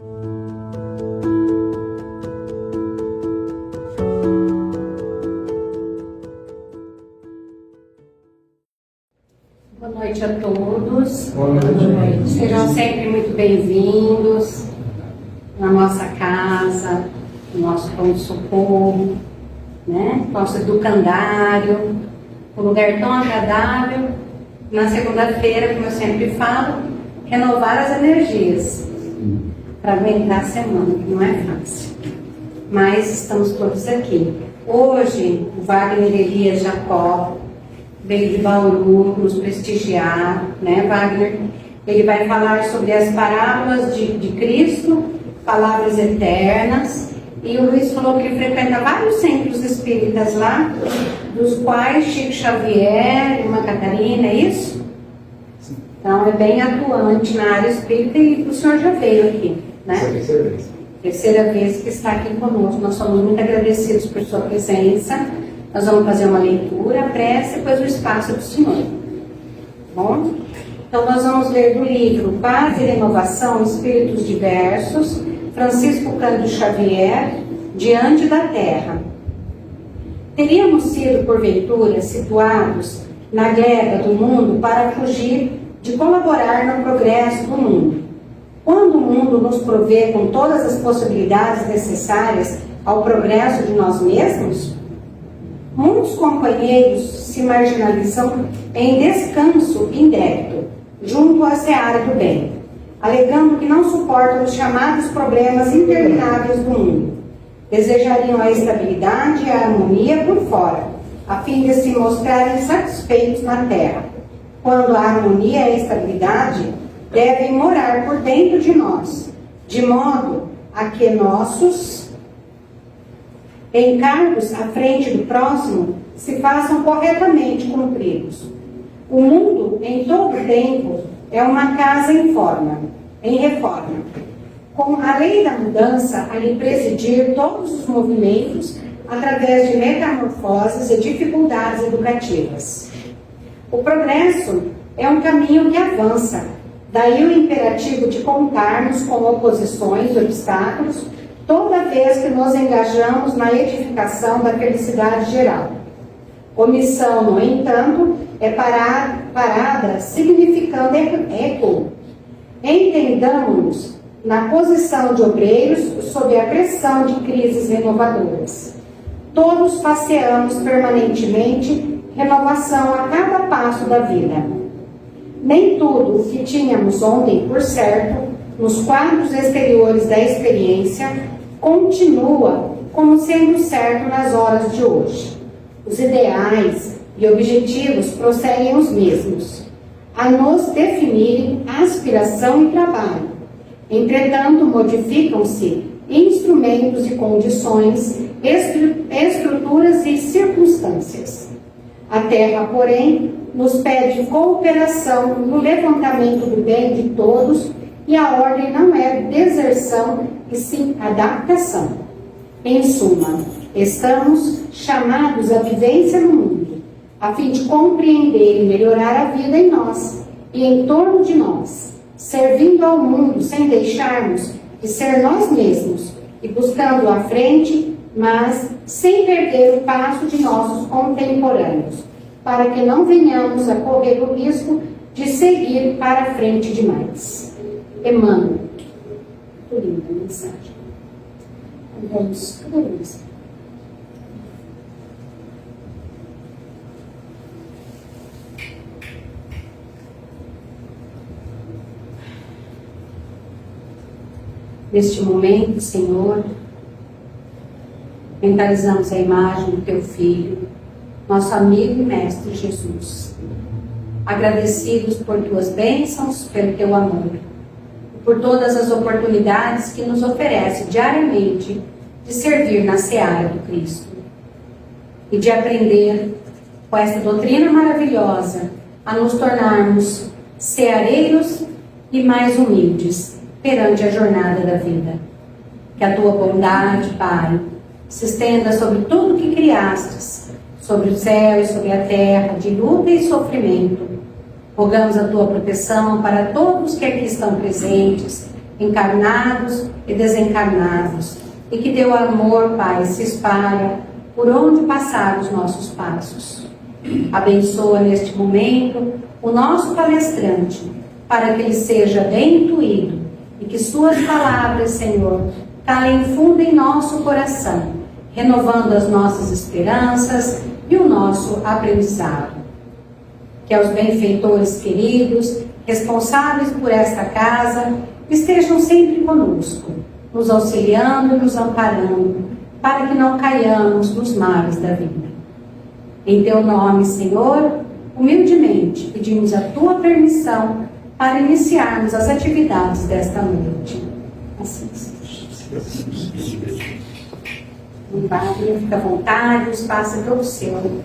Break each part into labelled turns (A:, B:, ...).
A: Boa noite a todos.
B: Boa noite.
A: Sejam sempre muito bem-vindos na nossa casa, no nosso pão de socorro, né? Nosso educandário, um lugar tão agradável. Na segunda-feira, como eu sempre falo, renovar as energias para aguentar a semana, que não é fácil. Mas estamos todos aqui. Hoje, o Wagner Elias Jacó veio de Bauru nos prestigiar, né, Wagner? Ele vai falar sobre as parábolas de Cristo, palavras eternas. E o Luiz falou que ele frequenta vários centros espíritas lá, dos quais Chico Xavier, Irmã Catarina, é isso?
B: Sim.
A: Então é bem atuante na área espírita e o senhor já veio aqui, né?
B: Essa é a terceira vez.
A: Terceira vez que está aqui conosco. Nós somos muito agradecidos por sua presença. Nós vamos fazer uma leitura, a prece e depois o espaço do senhor. Bom? Então nós vamos ler do livro Paz e Renovação, Espíritos Diversos, Francisco Cândido Xavier, Diante da Terra. Teríamos sido, porventura, situados na guerra do mundo para fugir de colaborar no progresso do mundo. Quando o mundo nos provê com todas as possibilidades necessárias ao progresso de nós mesmos? Muitos companheiros se marginalizam em descanso indébito, junto à seara do bem, alegando que não suportam os chamados problemas intermináveis do mundo. Desejariam a estabilidade e a harmonia por fora, a fim de se mostrarem satisfeitos na terra, quando a harmonia e a estabilidade devem morar por dentro de nós, de modo a que nossos encargos à frente do próximo se façam corretamente cumpridos. O mundo, em todo tempo, é uma casa em reforma, com a lei da mudança a lhe presidir todos os movimentos através de metamorfoses e dificuldades educativas. O progresso é um caminho que avança, daí o imperativo de contarmos com oposições e obstáculos toda vez que nos engajamos na edificação da felicidade geral. Omissão, no entanto, é parada significando eco. Entendamos-nos na posição de obreiros sob a pressão de crises renovadoras. Todos passeamos permanentemente renovação a cada passo da vida. Nem tudo o que tínhamos ontem por certo, nos quadros exteriores da experiência, continua como sendo certo nas horas de hoje. Os ideais e objetivos prosseguem os mesmos, a nos definirem aspiração e trabalho. Entretanto, modificam-se instrumentos e condições, estruturas e circunstâncias. A Terra, porém, nos pede cooperação no levantamento do bem de todos, e a ordem não é deserção, e sim adaptação. Em suma, estamos chamados à vivência no mundo, a fim de compreender e melhorar a vida em nós e em torno de nós, servindo ao mundo sem deixarmos de ser nós mesmos e buscando à frente, mas sem perder o passo de nossos contemporâneos, para que não venhamos a correr o risco de seguir para frente demais. Emmanuel. Muito linda a mensagem. Vamos, cadê isso? Neste momento, Senhor, mentalizamos a imagem do Teu Filho, nosso amigo e mestre Jesus. Agradecidos por Tuas bênçãos, pelo Teu amor, por todas as oportunidades que nos oferece diariamente de servir na seara do Cristo e de aprender com esta doutrina maravilhosa a nos tornarmos ceareiros e mais humildes perante a jornada da vida. Que a Tua bondade, Pai, se estenda sobre tudo que criastes, sobre o céu e sobre a terra, de luta e sofrimento. Rogamos a Tua proteção para todos que aqui estão presentes encarnados e desencarnados, e que teu amor, Pai, se espalha por onde passar os nossos passos. Abençoa neste momento o nosso palestrante, para que ele seja bem intuído e que suas palavras, Senhor, calem fundo em nosso coração, renovando as nossas esperanças e o nosso aprendizado. Que aos benfeitores queridos, responsáveis por esta casa, estejam sempre conosco, nos auxiliando e nos amparando, para que não caiamos nos males da vida. Em teu nome, Senhor, humildemente pedimos a tua permissão para iniciarmos as atividades desta noite. Assim seja. Padre, fica à vontade, o espaço é todo seu.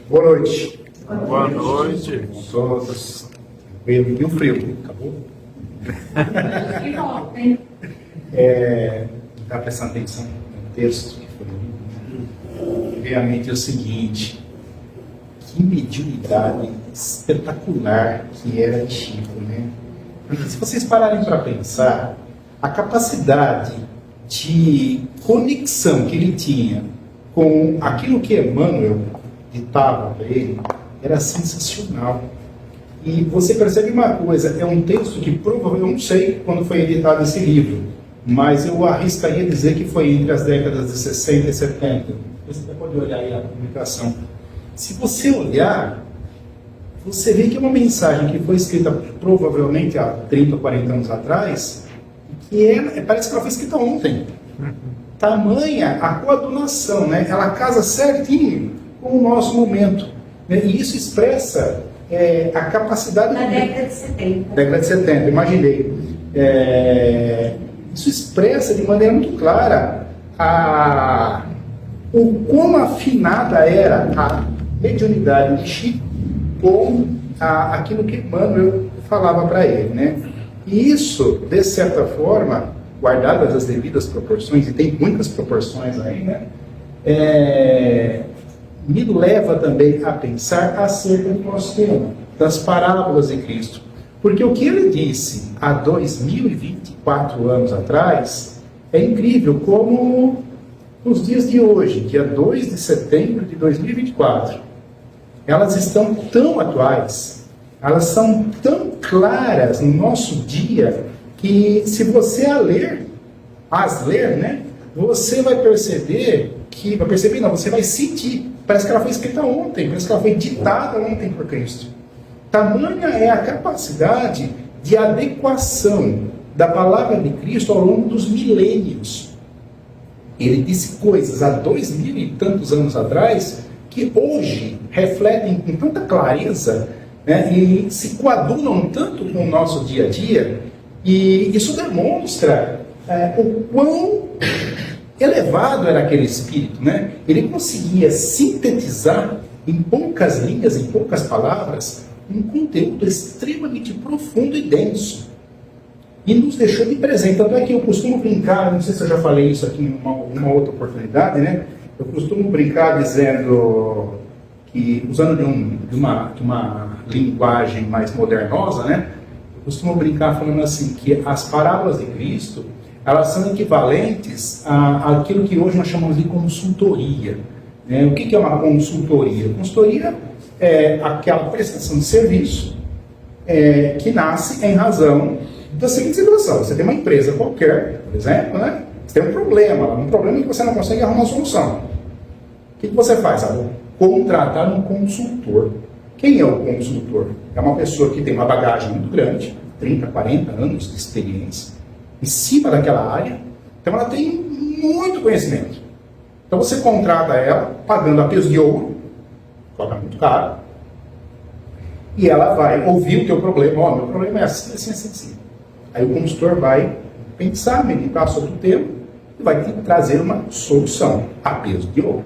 B: Boa noite.
C: Boa noite.
B: Todos. E o frio, acabou?
A: Que bom, hein?
B: Está prestando atenção no texto que foi lido. Realmente é o seguinte: que mediunidade espetacular que era Chico, né? Porque se vocês pararem para pensar, a capacidade de conexão que ele tinha com aquilo que Emmanuel ditava para ele era sensacional. E você percebe uma coisa, é um texto que provavelmente, eu não sei quando foi editado esse livro, mas eu arriscaria dizer que foi entre as décadas de 60 e 70. Você pode olhar aí a publicação. Se você olhar, você vê que é uma mensagem que foi escrita provavelmente há 30 ou 40 anos atrás, que parece que ela foi escrita ontem. Tamanha a coadunação, né? Ela casa certinho com o nosso momento. Né? E isso expressa a capacidade...
A: Na década de 70.
B: Década de 70, imaginei. Isso expressa de maneira muito clara o quão afinada era a mediunidade de Chico com aquilo que Emmanuel falava para ele, né? E isso, de certa forma, guardadas as devidas proporções, e tem muitas proporções aí, né? Me leva também a pensar acerca do nosso tema, das parábolas de Cristo. Porque o que ele disse há 2024 anos atrás é incrível, como nos dias de hoje, dia 2 de setembro de 2024, elas estão tão atuais, elas são tão claras no nosso dia, que se você as ler, né, você vai perceber você vai sentir, parece que ela foi escrita ontem, parece que ela foi ditada ontem por Cristo. Tamanha é a capacidade de adequação da palavra de Cristo ao longo dos milênios. Ele disse coisas há 2000 e tantos anos atrás que hoje refletem com tanta clareza, né, e se coadunam tanto com o nosso dia a dia, e isso demonstra o quão elevado era aquele espírito, né? Ele conseguia sintetizar em poucas linhas, em poucas palavras, um conteúdo extremamente profundo e denso. E nos deixou de presente. Tanto é que eu costumo brincar, não sei se eu já falei isso aqui em uma outra oportunidade, né? Eu costumo brincar dizendo que, usando de uma linguagem mais modernosa, né? Eu costumo brincar falando assim, que as parábolas de Cristo, elas são equivalentes àquilo que hoje nós chamamos de consultoria. Né? O que é uma consultoria? Consultoria é aquela prestação de serviço que nasce em razão da seguinte situação: você tem uma empresa qualquer, por exemplo, né? Você tem um problema que você não consegue arrumar uma solução. O que você faz? Vou contratar um consultor. Quem é o consultor? É uma pessoa que tem uma bagagem muito grande, 30, 40 anos de experiência, em cima daquela área, então ela tem muito conhecimento. Então você contrata ela, pagando a peso de ouro, cobra muito caro, e ela vai ouvir o teu problema. Meu problema é assim, assim, assim, assim. Aí o consultor vai pensar, meditar sobre o tema, e vai te trazer uma solução a peso de ouro.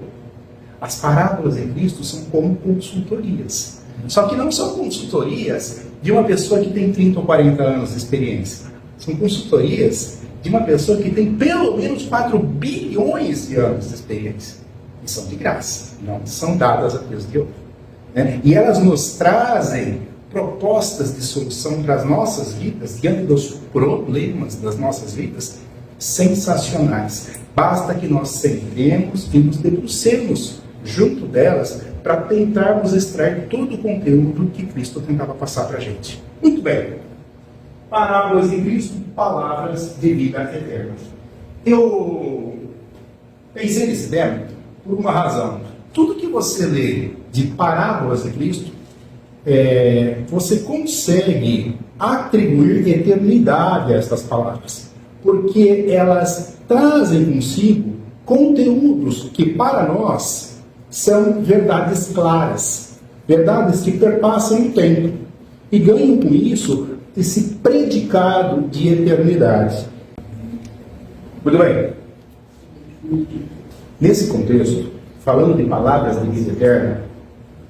B: As parábolas de Cristo são como consultorias. Só que não são consultorias de uma pessoa que tem 30 ou 40 anos de experiência. São consultorias de uma pessoa que tem pelo menos 4 bilhões de anos de experiência. E são de graça, não são dadas a peso de ouro. né? E elas nos trazem propostas de solução para as nossas vidas, diante dos problemas das nossas vidas, sensacionais. Basta que nós sentemos e nos debrucemos junto delas para tentarmos extrair todo o conteúdo que Cristo tentava passar para a gente. Muito bem. Parábolas de Cristo, palavras de vida eterna. Eu pensei nesse tema por uma razão. Tudo que você lê de parábolas de Cristo, você consegue atribuir eternidade a estas palavras, porque elas trazem consigo conteúdos que para nós são verdades claras, verdades que perpassam o tempo e ganham com isso esse predicado de eternidade. Muito bem. Nesse contexto, falando de palavras de vida eterna,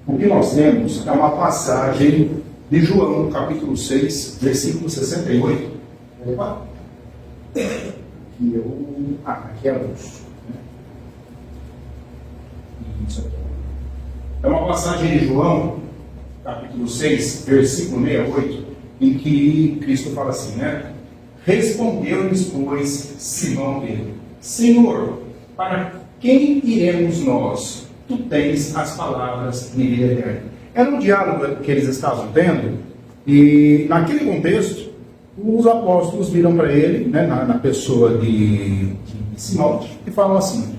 B: o que nós temos é uma passagem de João, capítulo 6, versículo 68. Opa! Aqui é luz. Isso aqui. É uma passagem de João, capítulo 6, versículo 68, em que Cristo fala assim, né? Respondeu-lhes, pois, Simão Pedro: Senhor, para quem iremos nós? Tu tens as palavras de vida eterna. Era um diálogo que eles estavam tendo, e naquele contexto, os apóstolos viram para ele, né, na pessoa de Simão, e falam assim: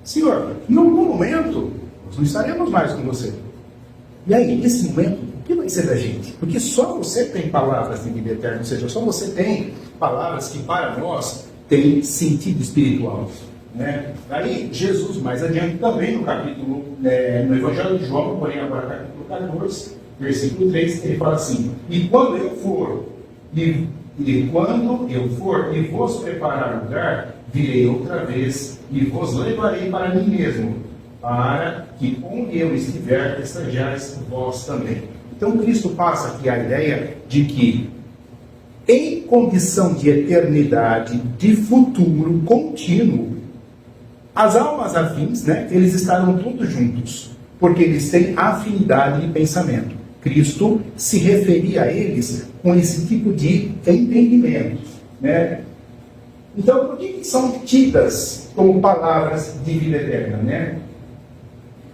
B: Senhor, em algum momento, nós não estaremos mais com você. E aí, nesse momento, o que vai ser da gente? Porque só você tem palavras de vida eterna, ou seja, só você tem palavras que para nós têm sentido espiritual. Né? Aí, Jesus, mais adiante, também no capítulo, no Evangelho de João, porém agora capítulo 14, versículo 3, ele fala assim: E quando eu for, e vos preparar lugar, virei outra vez, e vos levarei para mim mesmo, para que onde eu estiver, estejais vós também. Então, Cristo passa aqui a ideia de que, em condição de eternidade, de futuro contínuo, as almas afins, né, eles estarão todos juntos, porque eles têm afinidade de pensamento. Cristo se referia a eles com esse tipo de entendimento, né? Então, por que são tidas como palavras de vida eterna, né?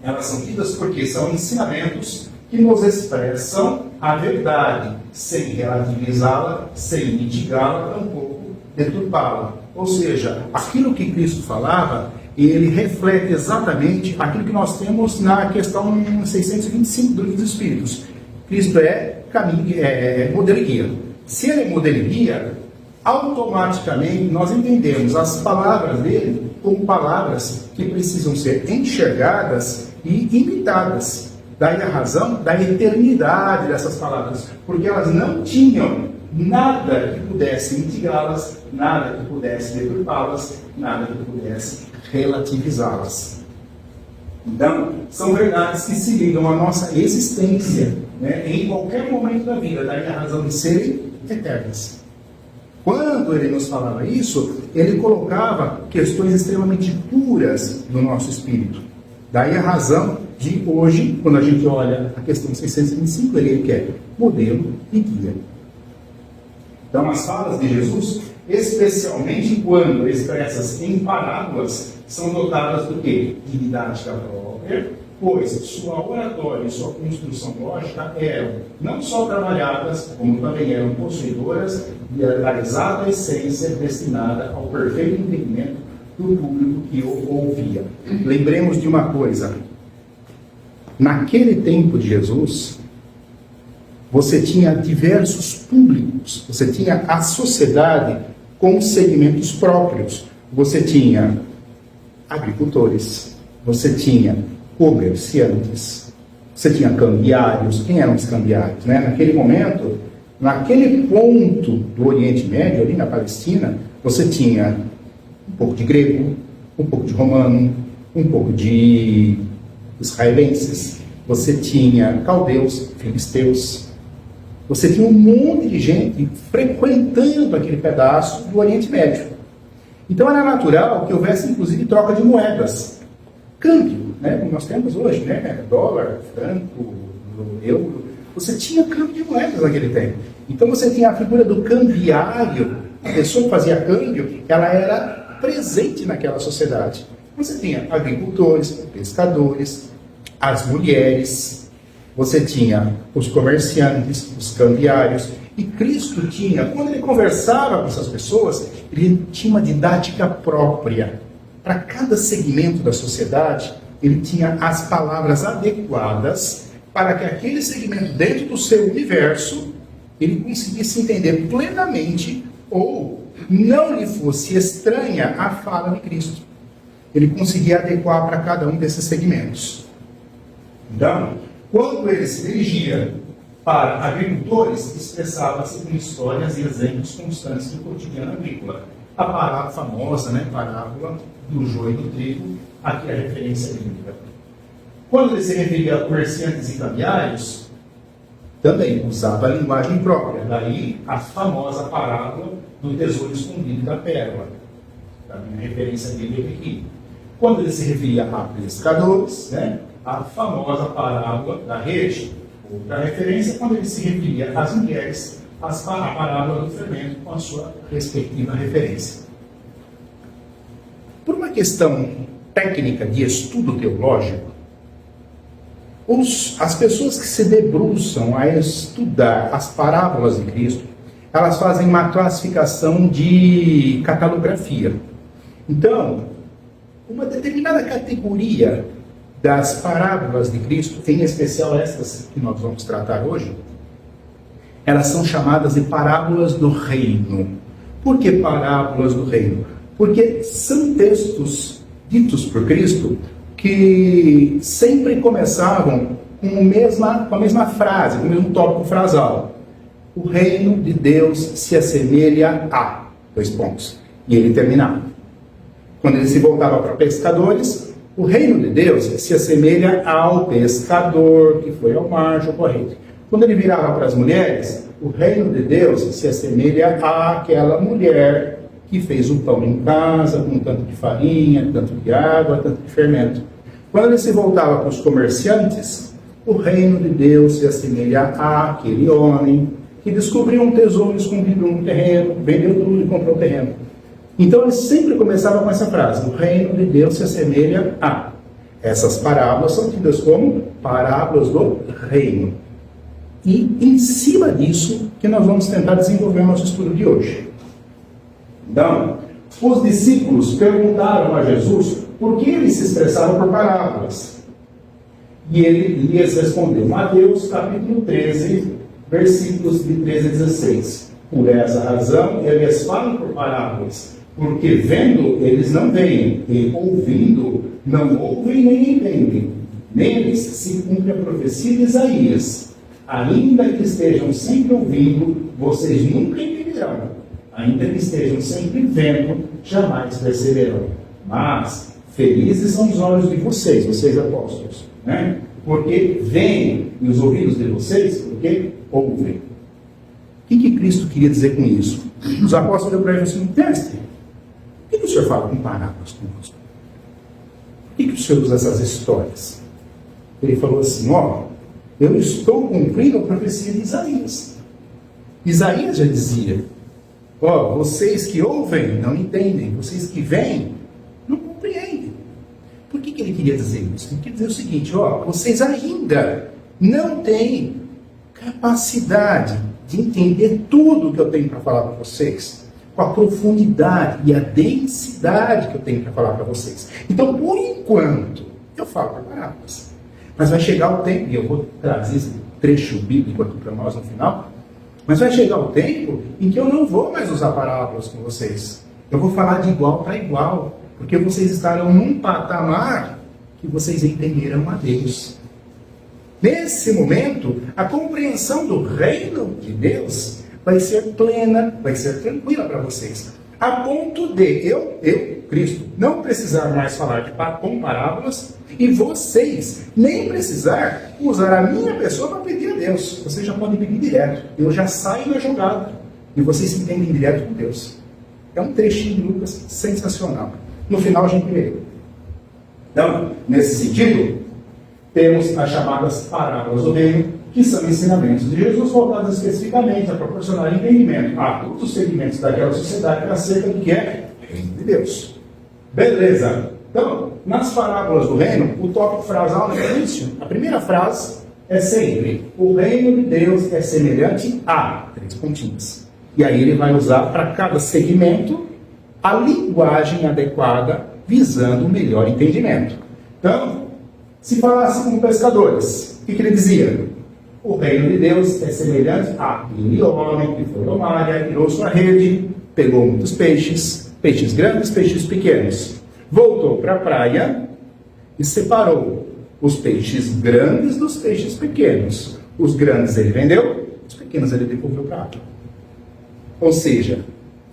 B: Elas são tidas porque são ensinamentos que nos expressam a verdade, sem relativizá-la, sem mitigá-la, tampouco deturpá-la. Ou seja, aquilo que Cristo falava, ele reflete exatamente aquilo que nós temos na questão 625 do Livro dos Espíritos. Cristo é caminho, modelo e guia. Se ele é modelo e guia, automaticamente nós entendemos as palavras dele como palavras que precisam ser enxergadas e imitadas. Daí a razão da eternidade dessas palavras, porque elas não tinham nada que pudesse mitigá-las, nada que pudesse deturpá-las, nada que pudesse relativizá-las. Então, são verdades que se ligam à nossa existência, né, em qualquer momento da vida, daí a razão de serem eternas. Quando ele nos falava isso, ele colocava questões extremamente puras no nosso espírito. Daí a razão de hoje, quando a gente olha a questão 625, ele quer modelo e guia. Então, as falas de Jesus, especialmente quando expressas em parábolas, são dotadas do quê? De didática própria, pois sua oratória e sua construção lógica eram não só trabalhadas, como também eram possuidoras da exata essência destinada ao perfeito entendimento do público que o ouvia. Lembremos de uma coisa: naquele tempo de Jesus, você tinha diversos públicos, você tinha a sociedade com segmentos próprios. Você tinha agricultores, você tinha comerciantes, você tinha cambiários. Quem eram os cambiários? Né? Naquele momento, naquele ponto do Oriente Médio, ali na Palestina, você tinha um pouco de grego, um pouco de romano, um pouco de israelenses, você tinha caldeus, filisteus, você tinha um monte de gente frequentando aquele pedaço do Oriente Médio. Então era natural que houvesse, inclusive, troca de moedas. Câmbio, né? Como nós temos hoje, né? Dólar, franco, do euro, você tinha câmbio de moedas naquele tempo. Então você tinha a figura do cambiário, a pessoa que fazia câmbio, ela era presente naquela sociedade. Você tinha agricultores, pescadores, as mulheres, você tinha os comerciantes, os cambiários, e Cristo tinha, quando ele conversava com essas pessoas, ele tinha uma didática própria. Para cada segmento da sociedade, ele tinha as palavras adequadas para que aquele segmento, dentro do seu universo, ele conseguisse entender plenamente ou não lhe fosse estranha a fala de Cristo. Ele conseguia adequar para cada um desses segmentos. Então, quando ele se dirigia para agricultores, expressava-se com histórias e exemplos constantes do cotidiano agrícola. A parábola famosa, parábola do joio e do trigo, aqui é a referência bíblica. Quando ele se referia a comerciantes e cambiários, também usava a linguagem própria. Daí a famosa parábola do tesouro escondido da pérola. Da minha referência bíblica aqui. Quando ele se referia a pescadores, a famosa parábola da rede. Outra referência, quando ele se referia às mulheres, a parábola do fermento, com a sua respectiva referência. Por uma questão técnica de estudo teológico, as pessoas que se debruçam a estudar as parábolas de Cristo, elas fazem uma classificação de catalografia. Então, uma determinada categoria das parábolas de Cristo, em especial estas que nós vamos tratar hoje, elas são chamadas de parábolas do reino. Por que parábolas do reino? Porque são textos ditos por Cristo que sempre começavam com a mesma frase, com o mesmo tópico frasal. O reino de Deus se assemelha a... E ele terminava. Quando ele se voltava para pescadores, o reino de Deus se assemelha ao pescador que foi ao mar corrente. Quando ele virava para as mulheres, o reino de Deus se assemelha àquela mulher que fez o pão em casa, com tanto de farinha, tanto de água, tanto de fermento. Quando ele se voltava para os comerciantes, o reino de Deus se assemelha àquele homem que descobriu um tesouro escondido num terreno, vendeu tudo e comprou o terreno. Então ele sempre começava com essa frase: o reino de Deus se assemelha a... Essas parábolas são tidas como parábolas do reino. E em cima disso que nós vamos tentar desenvolver o nosso estudo de hoje. Então, os discípulos perguntaram a Jesus por que ele se expressava por parábolas. E ele lhes respondeu, Mateus capítulo 13, versículos de 13 a 16. Por essa razão, eles falam por parábolas, porque vendo, eles não veem, e ouvindo, não ouvem nem entendem. Neles se cumpre a profecia de Isaías. Ainda que estejam sempre ouvindo, vocês nunca entenderão. Ainda que estejam sempre vendo, jamais perceberão. Mas felizes são os olhos de vocês apóstolos, porque veem, e os ouvidos de vocês, porque ouvem. O que Cristo queria dizer com isso? Os apóstolos olham para ele e assim, mestre, por que o senhor fala com parábolas conosco? Por que o senhor usa essas histórias? Ele falou assim, eu estou cumprindo a profecia de Isaías. Isaías já dizia, vocês que ouvem não entendem, vocês que veem não compreendem. Por que ele queria dizer isso? Ele queria dizer o seguinte, vocês ainda não têm capacidade de entender tudo que eu tenho para falar para vocês, com a profundidade e a densidade que eu tenho para falar para vocês. Então, por enquanto, eu falo por parábolas. Mas vai chegar o tempo, e eu vou trazer esse trecho bíblico aqui para nós no final, mas vai chegar o tempo em que eu não vou mais usar parábolas com vocês. Eu vou falar de igual para igual, porque vocês estarão num patamar que vocês entenderão a Deus. Nesse momento, a compreensão do reino de Deus vai ser plena, vai ser tranquila para vocês. A ponto de eu, Cristo, não precisar mais falar com parábolas e vocês nem precisar usar a minha pessoa para pedir a Deus. Vocês já podem pedir direto. Eu já saio na jogada e vocês se entendem direto com Deus. É um trechinho de Lucas sensacional. No final a gente lê. Então, nesse sentido, temos as chamadas parábolas do reino, que são ensinamentos de Jesus voltados especificamente a proporcionar entendimento a todos os segmentos daquela sociedade acerca do que é o reino de Deus. Beleza. Então, nas parábolas do reino, o tópico frasal no início, a primeira frase é sempre: o reino de Deus é semelhante a 3 pontinhos. E aí ele vai usar para cada segmento a linguagem adequada, visando o melhor entendimento. Então, se falasse com pescadores, o que ele dizia? O reino de Deus é semelhante a aquele homem que foi ao mar e tirou sua rede, pegou muitos peixes, peixes grandes, peixes pequenos. Voltou para a praia e separou os peixes grandes dos peixes pequenos. Os grandes ele vendeu, os pequenos ele devolveu para a água. Ou seja,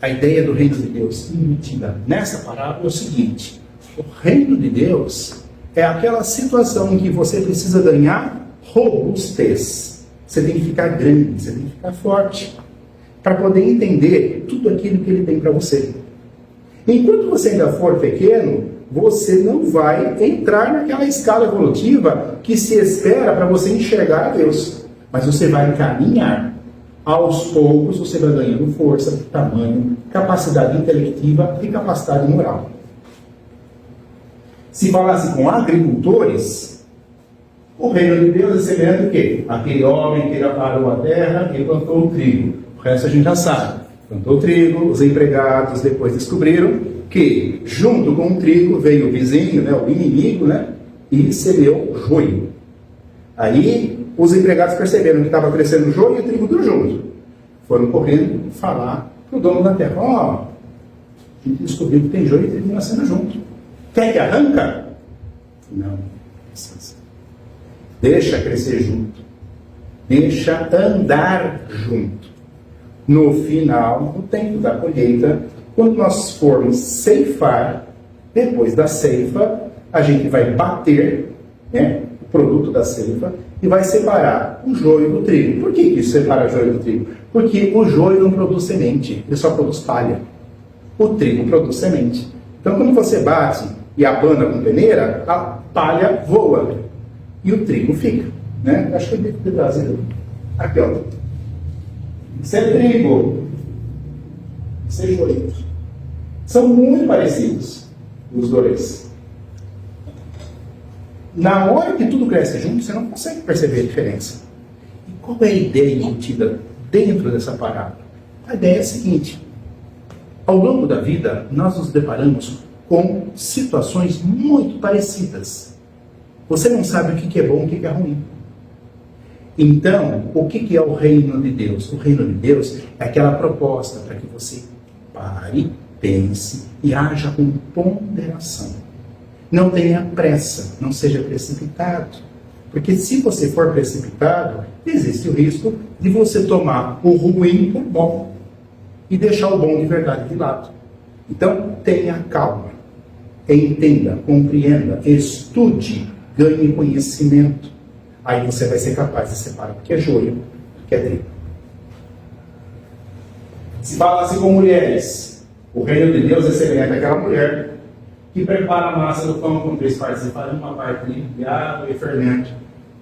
B: a ideia do reino de Deus embutida nessa parábola é o seguinte: o reino de Deus é aquela situação em que você precisa ganhar robustez. Você tem que ficar grande, você tem que ficar forte, para poder entender tudo aquilo que ele tem para você. Enquanto você ainda for pequeno, você não vai entrar naquela escala evolutiva que se espera para você enxergar a Deus. Mas você vai caminhar. Aos poucos você vai ganhando força, tamanho, capacidade intelectiva e capacidade moral. Se falasse com agricultores, o reino de Deus é semelhante ao quê? Aquele homem que arou a terra e plantou o trigo. O resto a gente já sabe. Plantou o trigo, os empregados depois descobriram que junto com o trigo veio o vizinho, o inimigo, e semeou o joio. Aí os empregados perceberam que estava crescendo o joio e o trigo tudo junto. Foram correndo falar para o dono da terra: a gente descobriu que tem joio e trigo nascendo junto. Quer que arranca? Não, precisa. Deixa crescer junto. Deixa andar junto. No final, no tempo da colheita, quando nós formos ceifar, depois da ceifa, a gente vai bater o produto da ceifa e vai separar o joio do trigo. Por que isso separa o joio do trigo? Porque o joio não produz semente, ele só produz palha. O trigo produz semente. Então, quando você bate e abana com peneira, a palha voa e o trigo fica. Acho que eu devo ter trazido. Aqui, ó. Isso é trigo. Isso é joio. São muito parecidos os dois. Na hora que tudo cresce junto, você não consegue perceber a diferença. E qual é a ideia embutida dentro dessa parábola? A ideia é a seguinte: ao longo da vida, nós nos deparamos com situações muito parecidas. Você não sabe o que é bom e o que é ruim. Então, o que é o reino de Deus? O reino de Deus é aquela proposta para que você pare, pense e haja com ponderação. Não tenha pressa, não seja precipitado. Porque se você for precipitado, existe o risco de você tomar o ruim por bom e deixar o bom de verdade de lado. Então, tenha calma, entenda, compreenda, estude, ganhe conhecimento. Aí você vai ser capaz de separar o que é joio do que é trigo. Se fala assim com mulheres, o reino de Deus é semelhante àquela mulher que prepara a massa do pão com 3 partes de farinha, uma parte de água e fermento.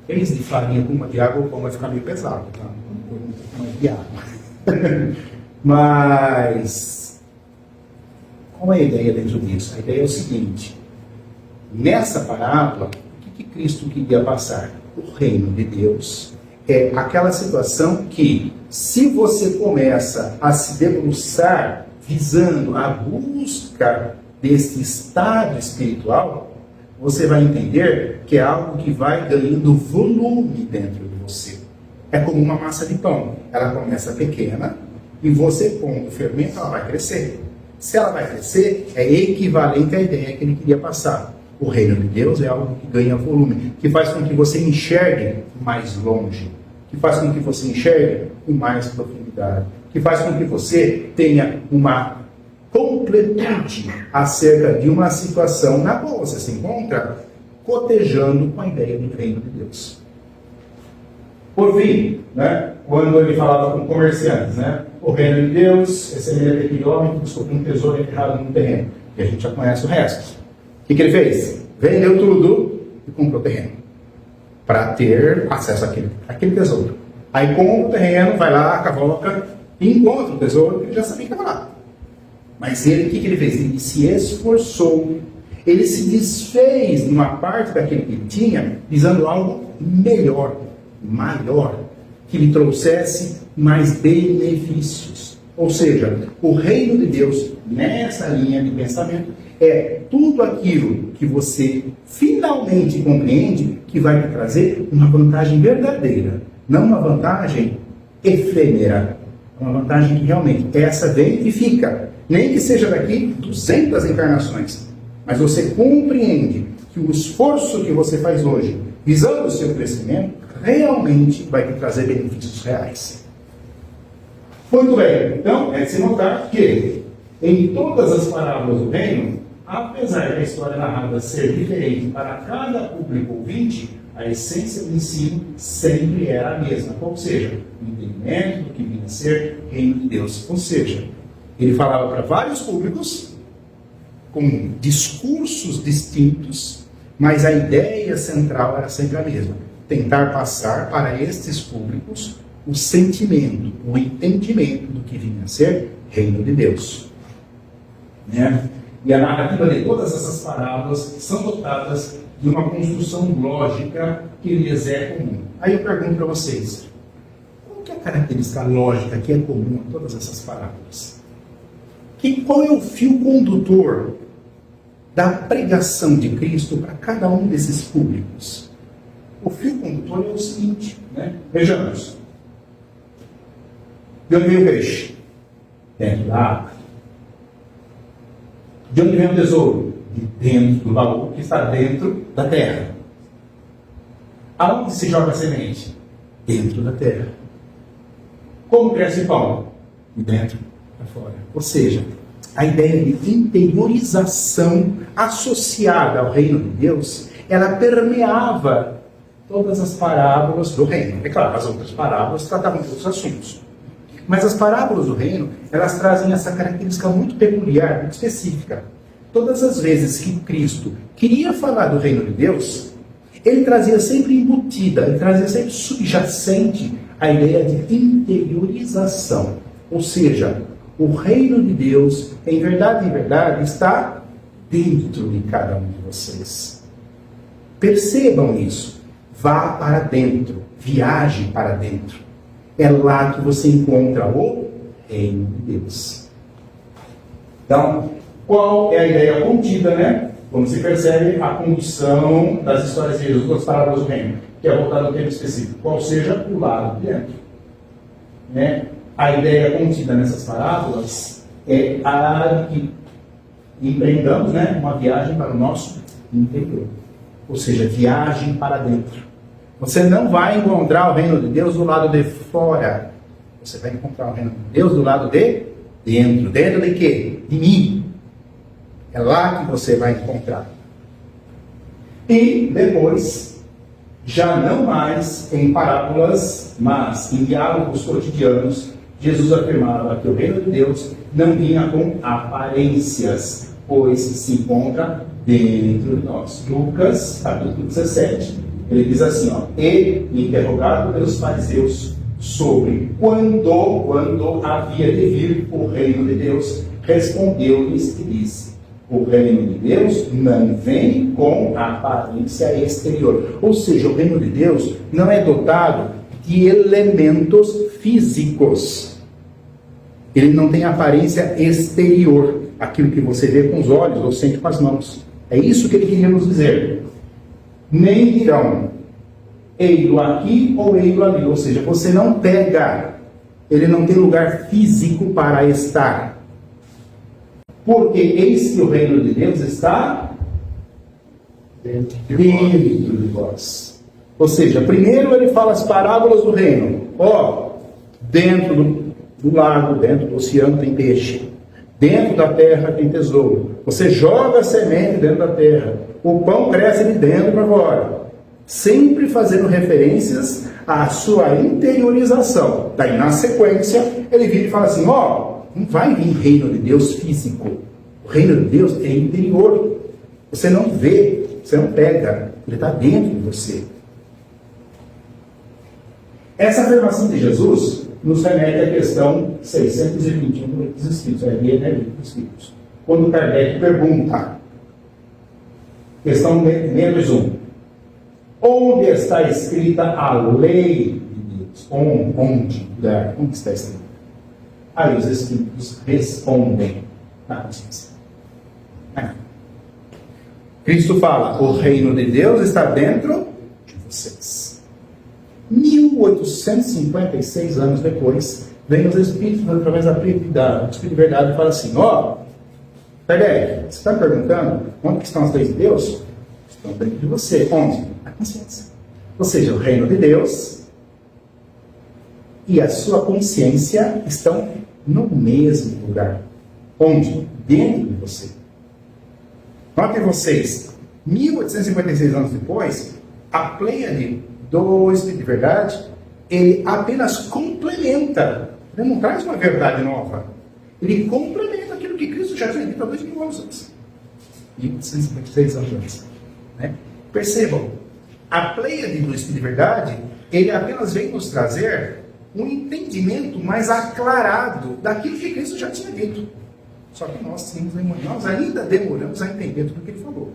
B: Eles de farinha com uma de água, o pão vai ficar meio pesado, tá? Vou pôr um pouco mais de água. Mas qual é a ideia dentro disso? A ideia é o seguinte: nessa parábola, o que Cristo queria passar? O reino de Deus é aquela situação que, se você começa a se debruçar visando a busca desse estado espiritual, você vai entender que é algo que vai ganhando volume dentro de você. É como uma massa de pão. Ela começa pequena e você pondo o fermento, ela vai crescer. Se ela vai crescer, é equivalente à ideia que ele queria passar. O reino de Deus é algo que ganha volume, que faz com que você enxergue mais longe, que faz com que você enxergue com mais profundidade, que faz com que você tenha uma completude acerca de uma situação na qual você se encontra cotejando com a ideia do reino de Deus. Por fim, quando ele falava com comerciantes, o reino de Deus é semelhante àquele homem que descobriu um tesouro enterrado no terreno. E a gente já conhece o resto. O que ele fez? Vendeu tudo e comprou terreno. para ter acesso àquele tesouro. Aí compra o terreno, vai lá, cavoca e encontra o tesouro que ele já sabia que estava lá. Mas ele, o que ele fez? Ele se esforçou, ele se desfez de uma parte daquele que ele tinha, visando algo melhor, maior, que lhe trouxesse mais benefícios. Ou seja, o reino de Deus, nessa linha de pensamento, é tudo aquilo que você finalmente compreende que vai te trazer uma vantagem verdadeira, não uma vantagem efêmera, uma vantagem que realmente essa vem e fica, nem que seja daqui 200 encarnações, mas você compreende que o esforço que você faz hoje, visando o seu crescimento, realmente vai te trazer benefícios reais. Muito bem, então é de se notar que em todas as parábolas do reino, apesar da história narrada ser diferente para cada público ouvinte, a essência do ensino sempre era a mesma. Ou seja, o entendimento do que vinha a ser reino de Deus. Ou seja, ele falava para vários públicos, com discursos distintos, mas a ideia central era sempre a mesma. Tentar passar para estes públicos o sentimento, o entendimento do que vinha a ser reino de Deus. Né? E a narrativa de todas essas parábolas são dotadas de uma construção lógica que lhes é comum. Aí eu pergunto para vocês, qual que é a característica lógica que é comum a todas essas parábolas? Qual é o fio condutor da pregação de Cristo para cada um desses públicos? O fio condutor é o seguinte, né? Vejamos. De onde vem o peixe? Dentro da água. De onde vem o tesouro? De dentro do baú que está dentro da terra. Aonde se joga a semente? Dentro da terra. Como cresce o pão? De dentro para fora. Ou seja, a ideia de interiorização associada ao reino de Deus, ela permeava todas as parábolas do reino. É claro, as outras parábolas tratavam de outros assuntos. Mas as parábolas do reino, elas trazem essa característica muito peculiar, muito específica. Todas as vezes que Cristo queria falar do reino de Deus, ele trazia sempre embutida, ele trazia sempre subjacente a ideia de interiorização. Ou seja, o reino de Deus, em verdade, está dentro de cada um de vocês. Percebam isso. Vá para dentro, viaje para dentro. É lá que você encontra o reino de Deus. Então, qual é a ideia contida, né? Como se percebe, a condição das histórias de Jesus, das parábolas do reino, que é voltada ao tempo específico, qual seja o lado de dentro. Né? A ideia contida nessas parábolas é a que empreendamos, né, uma viagem para o nosso interior. Ou seja, viagem para dentro. Você não vai encontrar o reino de Deus do lado de fora. Você vai encontrar o reino de Deus do lado de dentro. Dentro de quê? De mim. É lá que você vai encontrar. E depois, já não mais em parábolas, mas em diálogos cotidianos, Jesus afirmava que o reino de Deus não vinha com aparências, pois se encontra dentro de nós. Lucas, capítulo 17. Ele diz assim, ó, e interrogado pelos fariseus sobre quando havia de vir o reino de Deus, respondeu-lhes e disse, o reino de Deus não vem com aparência exterior. Ou seja, o reino de Deus não é dotado de elementos físicos. Ele não tem aparência exterior, aquilo que você vê com os olhos ou sente com as mãos. É isso que ele queria nos dizer. Nem dirão, ei-lo aqui ou ei-lo ali. Ou seja, você não pega, ele não tem lugar físico para estar. Porque eis que o reino de Deus está dentro de vós. Ou seja, primeiro ele fala as parábolas do reino. Ó, dentro do lago, dentro do oceano tem peixe. Dentro da terra tem tesouro. Você joga a semente dentro da terra. O pão cresce de dentro para fora. Sempre fazendo referências à sua interiorização. Daí, na sequência, ele vira e fala assim, ó, não vai vir reino de Deus físico. O reino de Deus é interior. Você não vê, você não pega. Ele está dentro de você. Essa afirmação de Jesus nos remete à questão 621 do Livro dos Espíritos, Livro dos Espíritos. Quando Kardec pergunta, questão menos 1, onde está escrita a lei de Deus? Onde está escrito? Aí os Espíritos respondem na consciência. Cristo fala, o reino de Deus está dentro de vocês. 1856 anos depois, vem os Espíritos, através da Espírito de Verdade, e fala assim, Kardec, você está me perguntando onde estão as leis de Deus? Estão dentro de você. Onde? Na consciência. Ou seja, o reino de Deus e a sua consciência estão no mesmo lugar. Onde? Dentro de você. Notem vocês, 1856 anos depois, a Pleiade do Espírito de Verdade, ele apenas complementa, ele não traz uma verdade nova, ele complementa aquilo que Cristo já tinha dito há 2000 anos antes. 1856 anos antes. Né? Percebam, a Pleiade do Espírito de Verdade, ele apenas vem nos trazer um entendimento mais aclarado daquilo que Cristo já tinha dito. Só que nós ainda demoramos a entender tudo o que ele falou.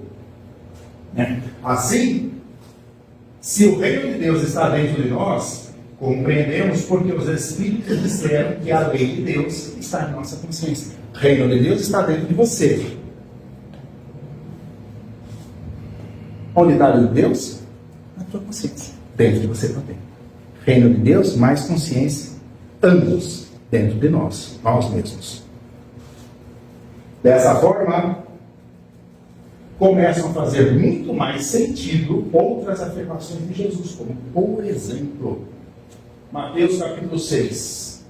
B: Assim, se o reino de Deus está dentro de nós, compreendemos porque os Espíritos disseram que a lei de Deus está em nossa consciência. O reino de Deus está dentro de você. Onde está a lei de Deus? Na tua consciência. Dentro de você também. Reino de Deus mais consciência, ambos dentro de nós mesmos. Dessa forma, começam a fazer muito mais sentido outras afirmações de Jesus, como, por exemplo, Mateus capítulo 6.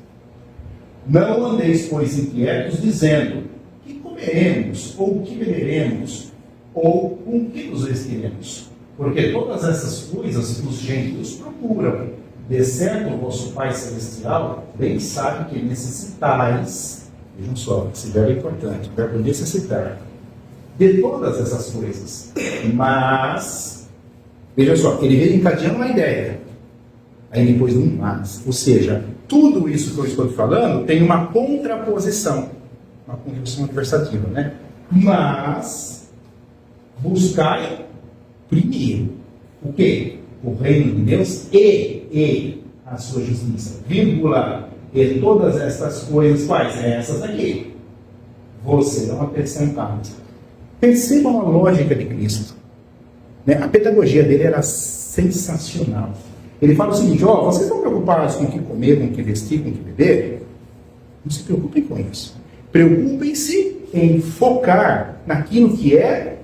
B: Não andeis, pois, inquietos, dizendo, que comeremos, ou que beberemos, ou com que nos vestiremos? Porque todas essas coisas os gentios procuram. De certo, o vosso Pai Celestial bem sabe que necessitais. Vejam só, esse verbo é importante, o verbo necessitar. De todas essas coisas. Mas, vejam só, ele vem encadeando uma ideia. Aí depois um mas. Ou seja, tudo isso que eu estou falando tem uma contraposição. Uma conjunção adversativa, né? Mas, buscai primeiro o quê? O reino de Deus e a sua justiça. Vírgula. E todas estas coisas, quais? Essas aqui. Você não acrescentado. Percebam a lógica de Cristo. A pedagogia dele era sensacional. Ele fala o seguinte, vocês estão preocupados com o que comer, com o que vestir, com o que beber? Não se preocupem com isso. Preocupem-se em focar naquilo que é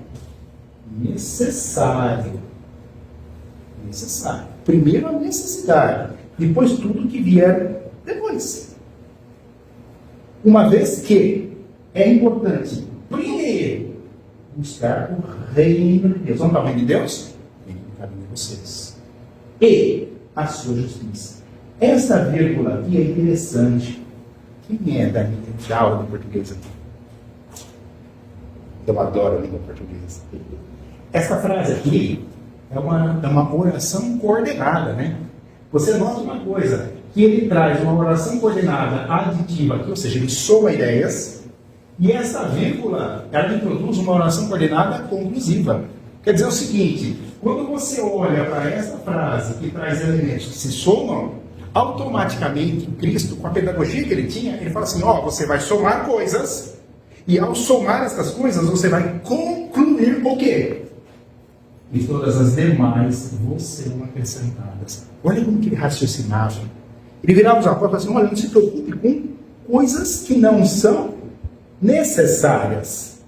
B: necessário. Necessário. Primeiro a necessidade, depois tudo que vier depois. Uma vez que é importante, primeiro, buscar o reino de Deus. Onde está o reino de Deus? Dentro do caminho de vocês. E a sua justiça. Essa vírgula aqui é interessante. Quem é da linha de aula de português aqui? Eu adoro a língua portuguesa. Essa frase aqui é uma oração coordenada, né? Você nota uma coisa, que ele traz uma oração coordenada aditiva aqui, ou seja, ele soma ideias, e essa vírgula, ela introduz uma oração coordenada conclusiva. Quer dizer o seguinte, quando você olha para essa frase que traz elementos que se somam, automaticamente Cristo, com a pedagogia que ele tinha, ele fala assim, você vai somar coisas, e ao somar essas coisas, você vai concluir o quê? E todas as demais vos serão acrescentadas. Olha como que ele raciocinava. Ele virava os apóstolos e falava assim, não se preocupe com coisas que não são necessárias.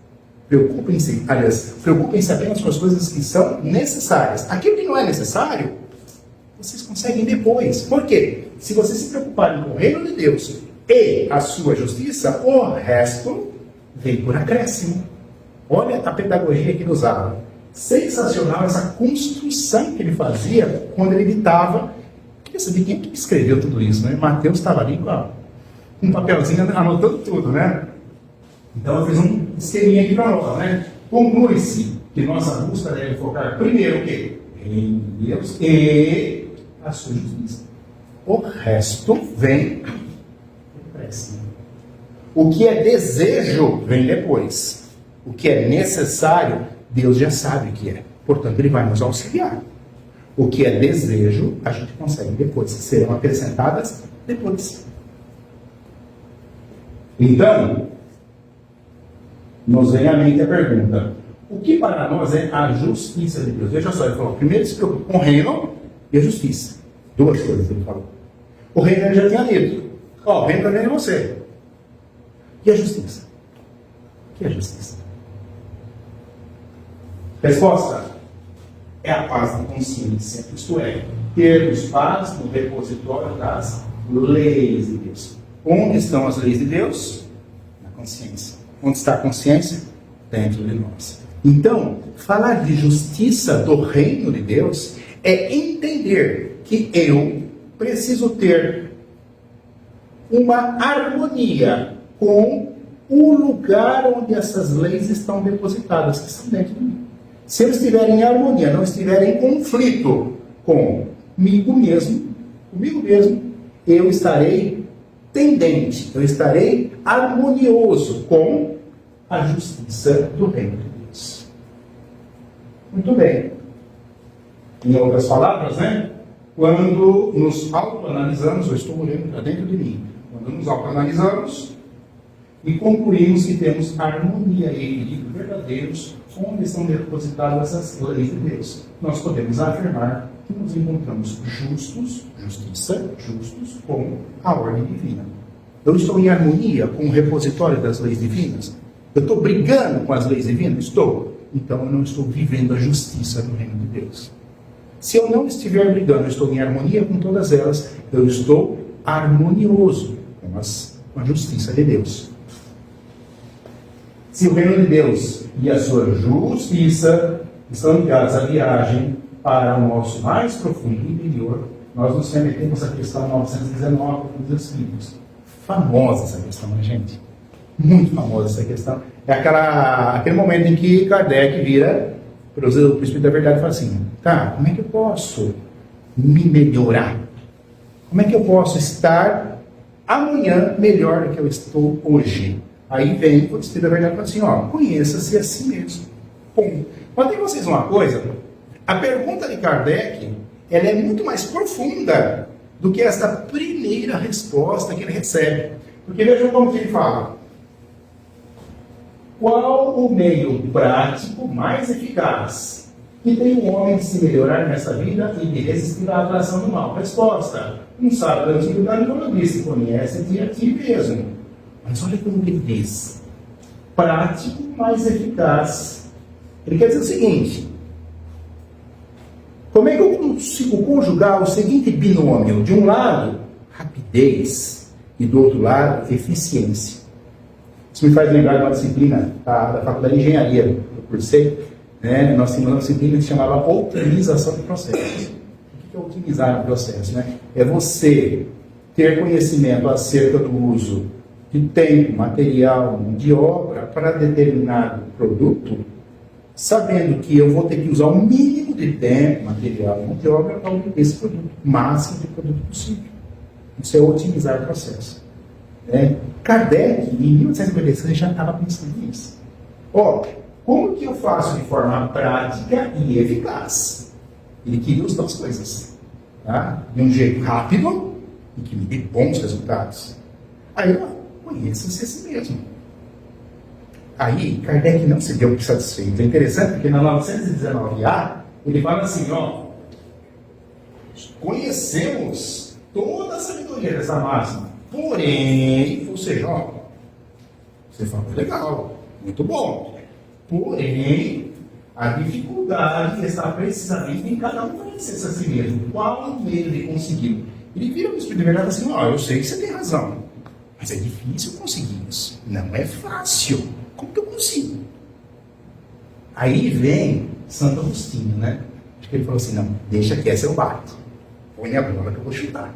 B: Preocupem-se apenas com as coisas que são necessárias. Aquilo que não é necessário, vocês conseguem depois. Por quê? Se vocês se preocuparem com o reino de Deus e a sua justiça, o resto vem por acréscimo. Olha a pedagogia que ele usava. Sensacional essa construção que ele fazia quando ele ditava. Queria saber quem que escreveu tudo isso, né? Mateus estava ali com um papelzinho anotando tudo, né? Então eu fiz um esqueminha aqui para nós, né? Conclui-se que nossa busca deve focar primeiro o quê? Em Deus e a sua justiça. O resto vem depois. O que é desejo vem depois. O que é necessário, Deus já sabe o que é. Portanto, Ele vai nos auxiliar. O que é desejo, a gente consegue depois. Serão acrescentadas depois. Então, nos vem à mente a pergunta: o que para nós é a justiça de Deus? Veja só, ele falou, primeiro se preocupa com o reino e a justiça. Duas coisas ele falou. O reino ele já tinha dito. O reino também é você. E a justiça? O que é a justiça? Resposta: é a paz de consciência. Isto é, termos paz no repositório das leis de Deus. Onde estão as leis de Deus? Na consciência. Onde está a consciência? Dentro de nós. Então, falar de justiça do reino de Deus é entender que eu preciso ter uma harmonia com o lugar onde essas leis estão depositadas, que estão dentro de mim. Se eu estiver em harmonia, não estiver em conflito comigo mesmo, eu estarei tendente, eu estarei harmonioso com a justiça do reino de Deus. Muito bem. Em outras palavras, quando nos autoanalisamos, eu estou olhando para dentro de mim, quando nos autoanalisamos e concluímos que temos harmonia e equilíbrio verdadeiros, onde estão depositadas essas leis de Deus, nós podemos afirmar que nos encontramos justos com a ordem divina. Eu estou em harmonia com o repositório das leis divinas? Eu estou brigando com as leis divinas? Estou. Então eu não estou vivendo a justiça do reino de Deus. Se eu não estiver brigando, eu estou em harmonia com todas elas, eu estou harmonioso com a justiça de Deus. Se o reino de Deus e a sua justiça estão ligados à viagem para o nosso mais profundo interior, nós nos remetemos à questão 919 dos Espíritos. Famosa essa questão, né, gente? Muito famosa essa questão. É aquele momento em que Kardec vira para o Espírito da Verdade e fala assim: tá, como é que eu posso me melhorar? Como é que eu posso estar amanhã melhor do que eu estou hoje? Aí vem o Espírito da Verdade e fala assim: conheça-se a si mesmo. Bom, contem vocês uma coisa: a pergunta de Kardec ela é muito mais profunda do que essa primeira resposta que ele recebe. Porque vejam como que ele fala: qual o meio prático mais eficaz que tem um homem de se melhorar nessa vida e de resistir à atração do mal? Resposta: um sábio da antiguidade quando disse: conhece-te a ti mesmo. Mas olha como ele diz: prático mais eficaz. Ele quer dizer o seguinte: como é que eu consigo conjugar o seguinte binômio? De um lado, rapidez, e do outro lado, eficiência. Isso me faz lembrar de uma disciplina da Faculdade de Engenharia, que eu cursei, nós tínhamos uma disciplina que se chamava otimização de processos. O que é otimizar um processo? É você ter conhecimento acerca do uso de tempo, material, de obra para determinado produto, sabendo que eu vou ter que usar o mínimo de tempo, material e de obra para obter esse produto, o máximo de produto possível. Isso é otimizar o processo. Kardec, em 1856, já estava pensando nisso. Como que eu faço de forma prática e eficaz? Ele queria as duas coisas. Tá? De um jeito rápido e que me dê bons resultados. Aí eu conheço-se a si mesmo. Aí Kardec não se deu por satisfeito. É interessante porque na 919A ele fala assim: conhecemos toda a sabedoria dessa máxima. Porém, ou seja, você falou legal, muito bom. Porém, a dificuldade está precisamente em cada um conhecer-se a si mesmo. Qual meio ele conseguiu? Ele vira o Espírito de Verdade assim: eu sei que você tem razão, mas é difícil conseguir isso. Não é fácil. Como que eu consigo? Aí vem Santo Agostinho, Acho que ele falou assim: não, deixa que essa eu bato. Põe a bola que eu vou chutar.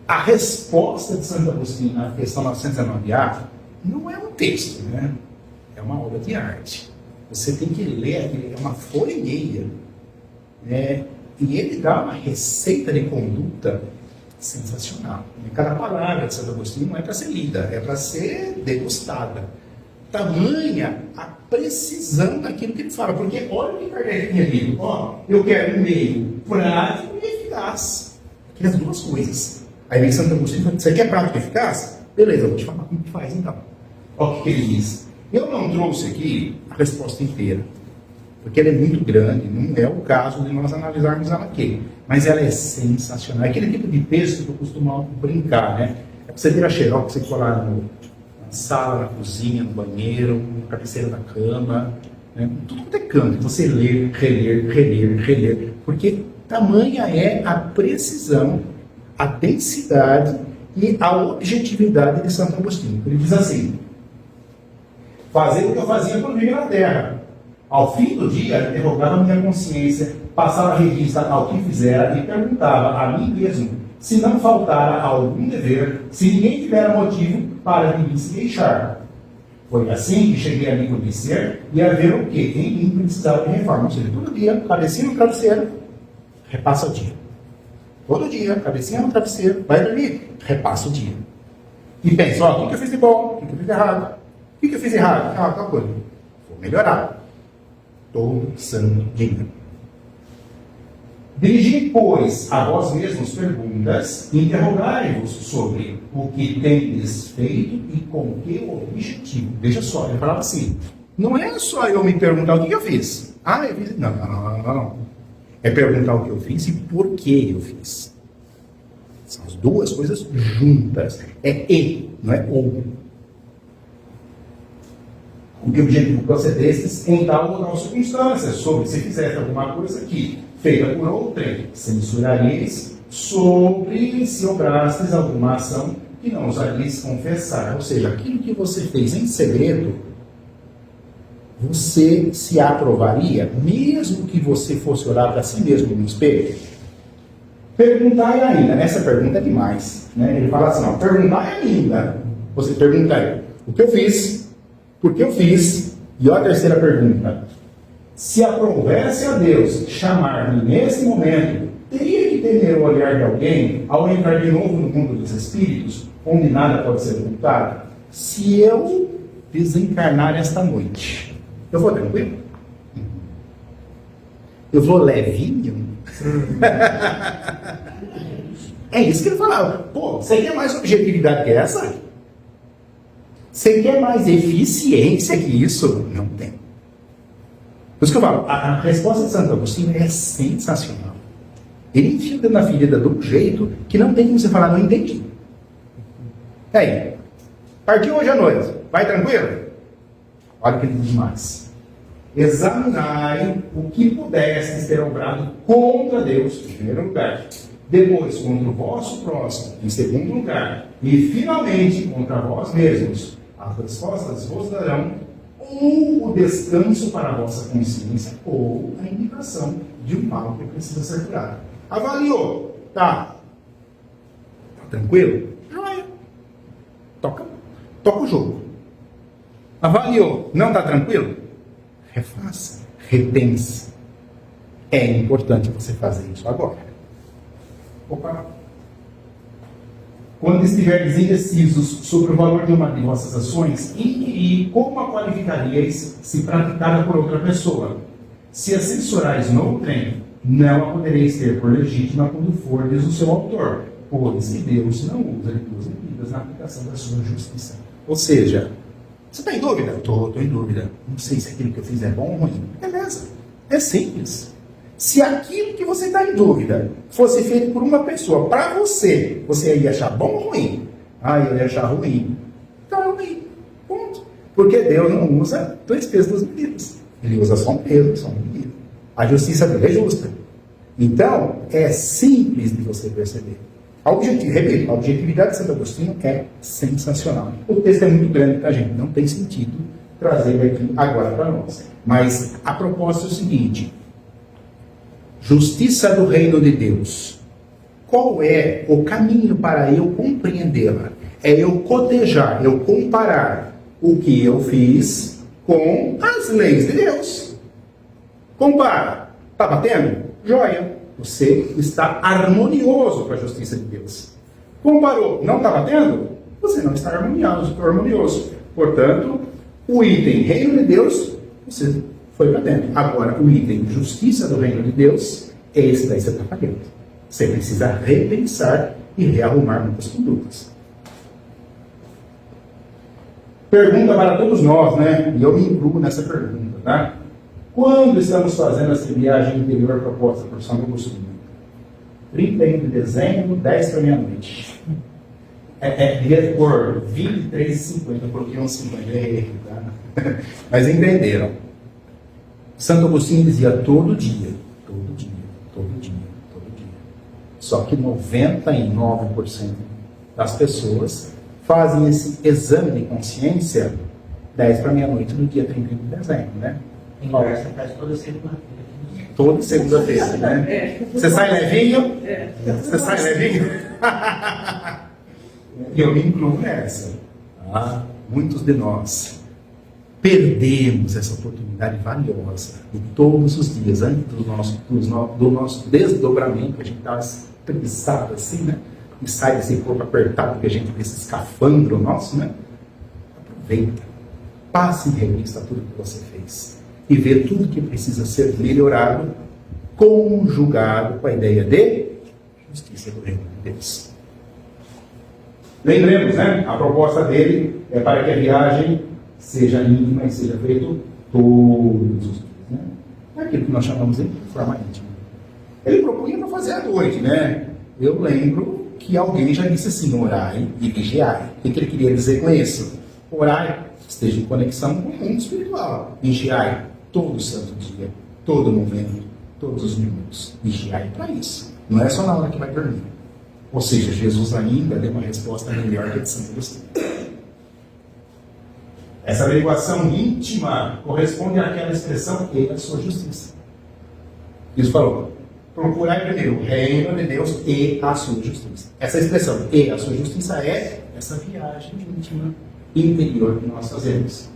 B: A resposta de Santo Agostinho na questão 919A não é um texto, é uma obra de arte. Você tem que ler aquilo, é uma folha e meia. E ele dá uma receita de conduta sensacional. E cada palavra de Santo Agostinho não é para ser lida, é para ser degustada. Tamanha a precisão daquilo que ele fala. Porque olha o que Kardec tinha dito. Ó, eu quero um meio prático e eficaz. Aqui as duas coisas. Aí vem Santo Agostinho e fala, você quer prático e eficaz? Beleza, eu vou te falar como que faz então. Olha o que ele diz. Eu não trouxe aqui a resposta inteira, porque ela é muito grande, não é o caso de nós analisarmos ela aqui. Mas ela é sensacional. É aquele tipo de texto que eu costumo brincar, né? É para você ter a xerox, você colar na sala, na cozinha, no banheiro, na cabeceira da cama, né? Tudo quanto é canto, você ler, reler, porque tamanha é a precisão, a densidade e a objetividade de Santo Agostinho. Ele diz assim: fazer o que eu fazia quando vivia na Terra. Ao fim do dia, interrogava minha consciência, passava a revista ao que fizera e perguntava a mim mesmo se não faltara algum dever, se ninguém tivera motivo para me se queixar. Foi assim que cheguei a me conhecer e a ver o que em mim precisava de reforma. Ou seja, todo dia, cabecinha no travesseiro, repassa o dia. Todo dia, cabecinha no travesseiro, vai dormir, repassa o dia. E pensa, ó, o que eu fiz de bom, o que eu fiz de errado? O que eu fiz de errado? Ah, tal coisa. Vou melhorar. Todo santo dia. Dirigi, pois, a vós mesmos perguntas, interrogai-vos sobre o que tendes feito e com que objetivo. Veja só, ele falava assim, não é só eu me perguntar o que eu fiz. Ah, eu fiz... Não. É perguntar o que eu fiz e por que eu fiz. São as duas coisas juntas. É e, não é ou. O que o objetivo procedestes em tal ou tal circunstância, sobre se fizesse alguma coisa que, feita por outrem, censurareis, sobre se obrastes alguma ação que não osareis confessar. Ou seja, aquilo que você fez em segredo, você se aprovaria, mesmo que você fosse olhar para si mesmo no espelho? Perguntai ainda, essa pergunta é demais, né? Ele fala assim, não, perguntai ainda. Você pergunta aí, o que eu fiz? Por que eu fiz? E olha a terceira pergunta. Se aprovesse a Deus chamar-me nesse momento, teria que temer o olhar de alguém ao entrar de novo no mundo dos espíritos, onde nada pode ser ocultado? Se eu desencarnar esta noite, eu vou tranquilo? Eu vou levinho? É isso que ele falava. Pô, você quer mais objetividade que essa? Você quer mais eficiência que isso? Não tem. Por isso que eu falo, a resposta de Santo Agostinho é sensacional. Ele enfia o dedo na ferida de um jeito que não tem como você falar, não entendi. E aí? Partiu hoje à noite. Vai tranquilo? Olha o que ele diz mais. Examinai o que pudestes ter obrado contra Deus, em primeiro lugar. Depois, contra o vosso próximo, em segundo lugar. E, finalmente, contra vós mesmos. As respostas vos darão ou o descanso para a vossa consciência ou a indicação de um mal que precisa ser curado. Avaliou? Tá tranquilo? Joia. Toca o jogo. Avaliou? Não está tranquilo? Refaça. Repense. É importante você fazer isso agora. Opa. Quando estiveres indecisos sobre o valor de uma de vossas ações, inquirir como a qualificaríeis se praticada por outra pessoa. Se a censurais noutrem, não a podereis ter por legítima quando fordes o seu autor, pois que Deus não usa de duas medidas na aplicação da sua justiça. Ou seja, você está em dúvida? Estou em dúvida. Não sei se aquilo que eu fiz é bom ou ruim. Beleza. É simples. Se aquilo que você está em dúvida fosse feito por uma pessoa, para você, você ia achar bom ou ruim? Ah, eu ia achar ruim. Então, ruim. Ponto. Porque Deus não usa dois pesos, duas medidas. Ele usa só um peso, só uma medida. A justiça dele é justa. Então, é simples de você perceber. Repito, a objetividade de Santo Agostinho é sensacional. O texto é muito grande para a gente, não tem sentido trazer ele aqui agora para nós. Mas a proposta é o seguinte: justiça do reino de Deus. Qual é o caminho para eu compreendê-la? É eu cotejar, eu comparar o que eu fiz com as leis de Deus. Compara. Está batendo? Joia. Você está harmonioso com a justiça de Deus. Comparou, não está batendo? Você não está harmonioso. Portanto, o item reino de Deus, você foi batendo. Agora, o item justiça do reino de Deus, esse daí você está batendo. Você precisa repensar e rearrumar muitas condutas. Pergunta para todos nós, né? E eu me incluo nessa pergunta, tá? Quando estamos fazendo essa viagem interior proposta por São Agostinho? 31 de dezembro, 10 para meia-noite. Devia pôr 23,50, eu coloquei uns 50, tá? Mas entenderam. Santo Agostinho dizia todo dia. Só que 99% das pessoas fazem esse exame de consciência 10 para meia-noite no dia 31 de dezembro, né?
C: Conversa faz toda segunda-feira.
B: Toda segunda-feira, né? Você sai levinho? Você sai levinho? E eu me incluo nessa. Muitos de nós perdemos essa oportunidade valiosa de todos os dias, antes do nosso desdobramento, a gente está preguiçado assim, né? E sai desse corpo apertado que a gente vê esse escafandro nosso, né? Aproveita, passe em revista tudo que você fez e vê tudo que precisa ser melhorado, conjugado com a ideia de justiça do reino de Deus. Lembremos, né? A proposta dele é para que a viagem seja íntima e seja feito todos os dias, né? É aquilo que nós chamamos de forma íntima. Ele propunha para fazer à noite, né? Eu lembro que alguém já disse assim, orai e vigiai. O que ele queria dizer com isso? Orai, esteja em conexão com o mundo espiritual. Vigiai todo santo dia, todo momento, todos os minutos. Vigiai para isso. Não é só na hora que vai dormir. Ou seja, Jesus ainda deu uma resposta melhor que a de Santo Agostinho. Essa averiguação íntima corresponde àquela expressão e a sua justiça. Isso falou. Procurar primeiro o reino de Deus e a sua justiça. Essa expressão e a sua justiça é essa viagem íntima interior que nós fazemos.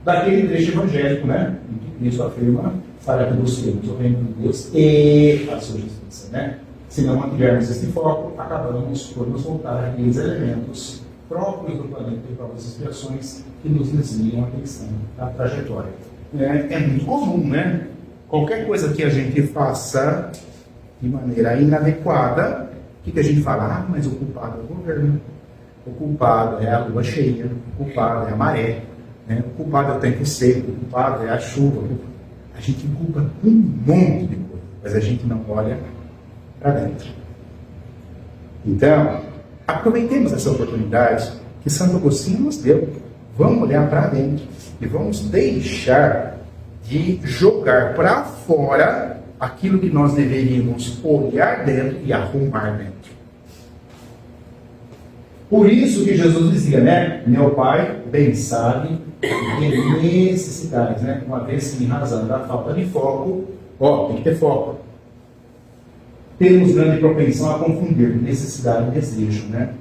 B: Daquele trecho evangélico, né? Em que Cristo afirma para que busquemos o reino de Deus e a sua justiça, né? Se não mantivermos este foco, acabamos por nos voltar àqueles elementos próprios do planeta e próprias expiações que nos desviam a atenção da trajetória. É muito comum, né? Qualquer coisa que a gente faça de maneira inadequada, o que a gente fala? Mas o culpado é o governo, o culpado é a lua cheia, o culpado é a maré, né? O culpado é o tempo seco, o culpado é a chuva. A gente culpa um monte de coisa, mas a gente não olha para dentro. Então, aproveitemos essa oportunidade que Santo Agostinho nos deu. Vamos olhar para dentro e vamos deixar de jogar para fora aquilo que nós deveríamos olhar dentro e arrumar dentro. Por isso que Jesus dizia, né? Meu Pai bem sabe de necessidades, né? Uma vez que, em razão da falta de foco, tem que ter foco. Temos grande propensão a confundir necessidade e desejo, né?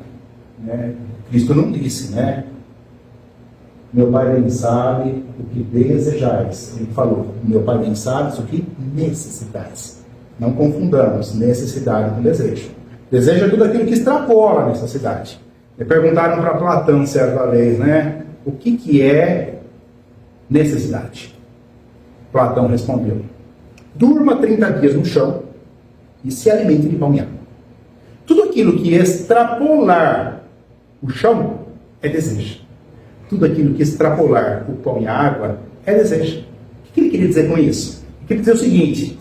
B: Cristo não disse, né? Meu Pai bem sabe o que desejais. Ele falou, meu Pai bem sabe o que necessitais. Não confundamos necessidade com desejo. Desejo é tudo aquilo que extrapola a necessidade. Me perguntaram para Platão certa vez, né? O que é necessidade? Platão respondeu, durma 30 dias no chão e se alimente de pão e água. Tudo aquilo que extrapolar o chão é desejo. Tudo aquilo que extrapolar o pão e a água é desejo. O que ele queria dizer com isso? Ele queria dizer o seguinte: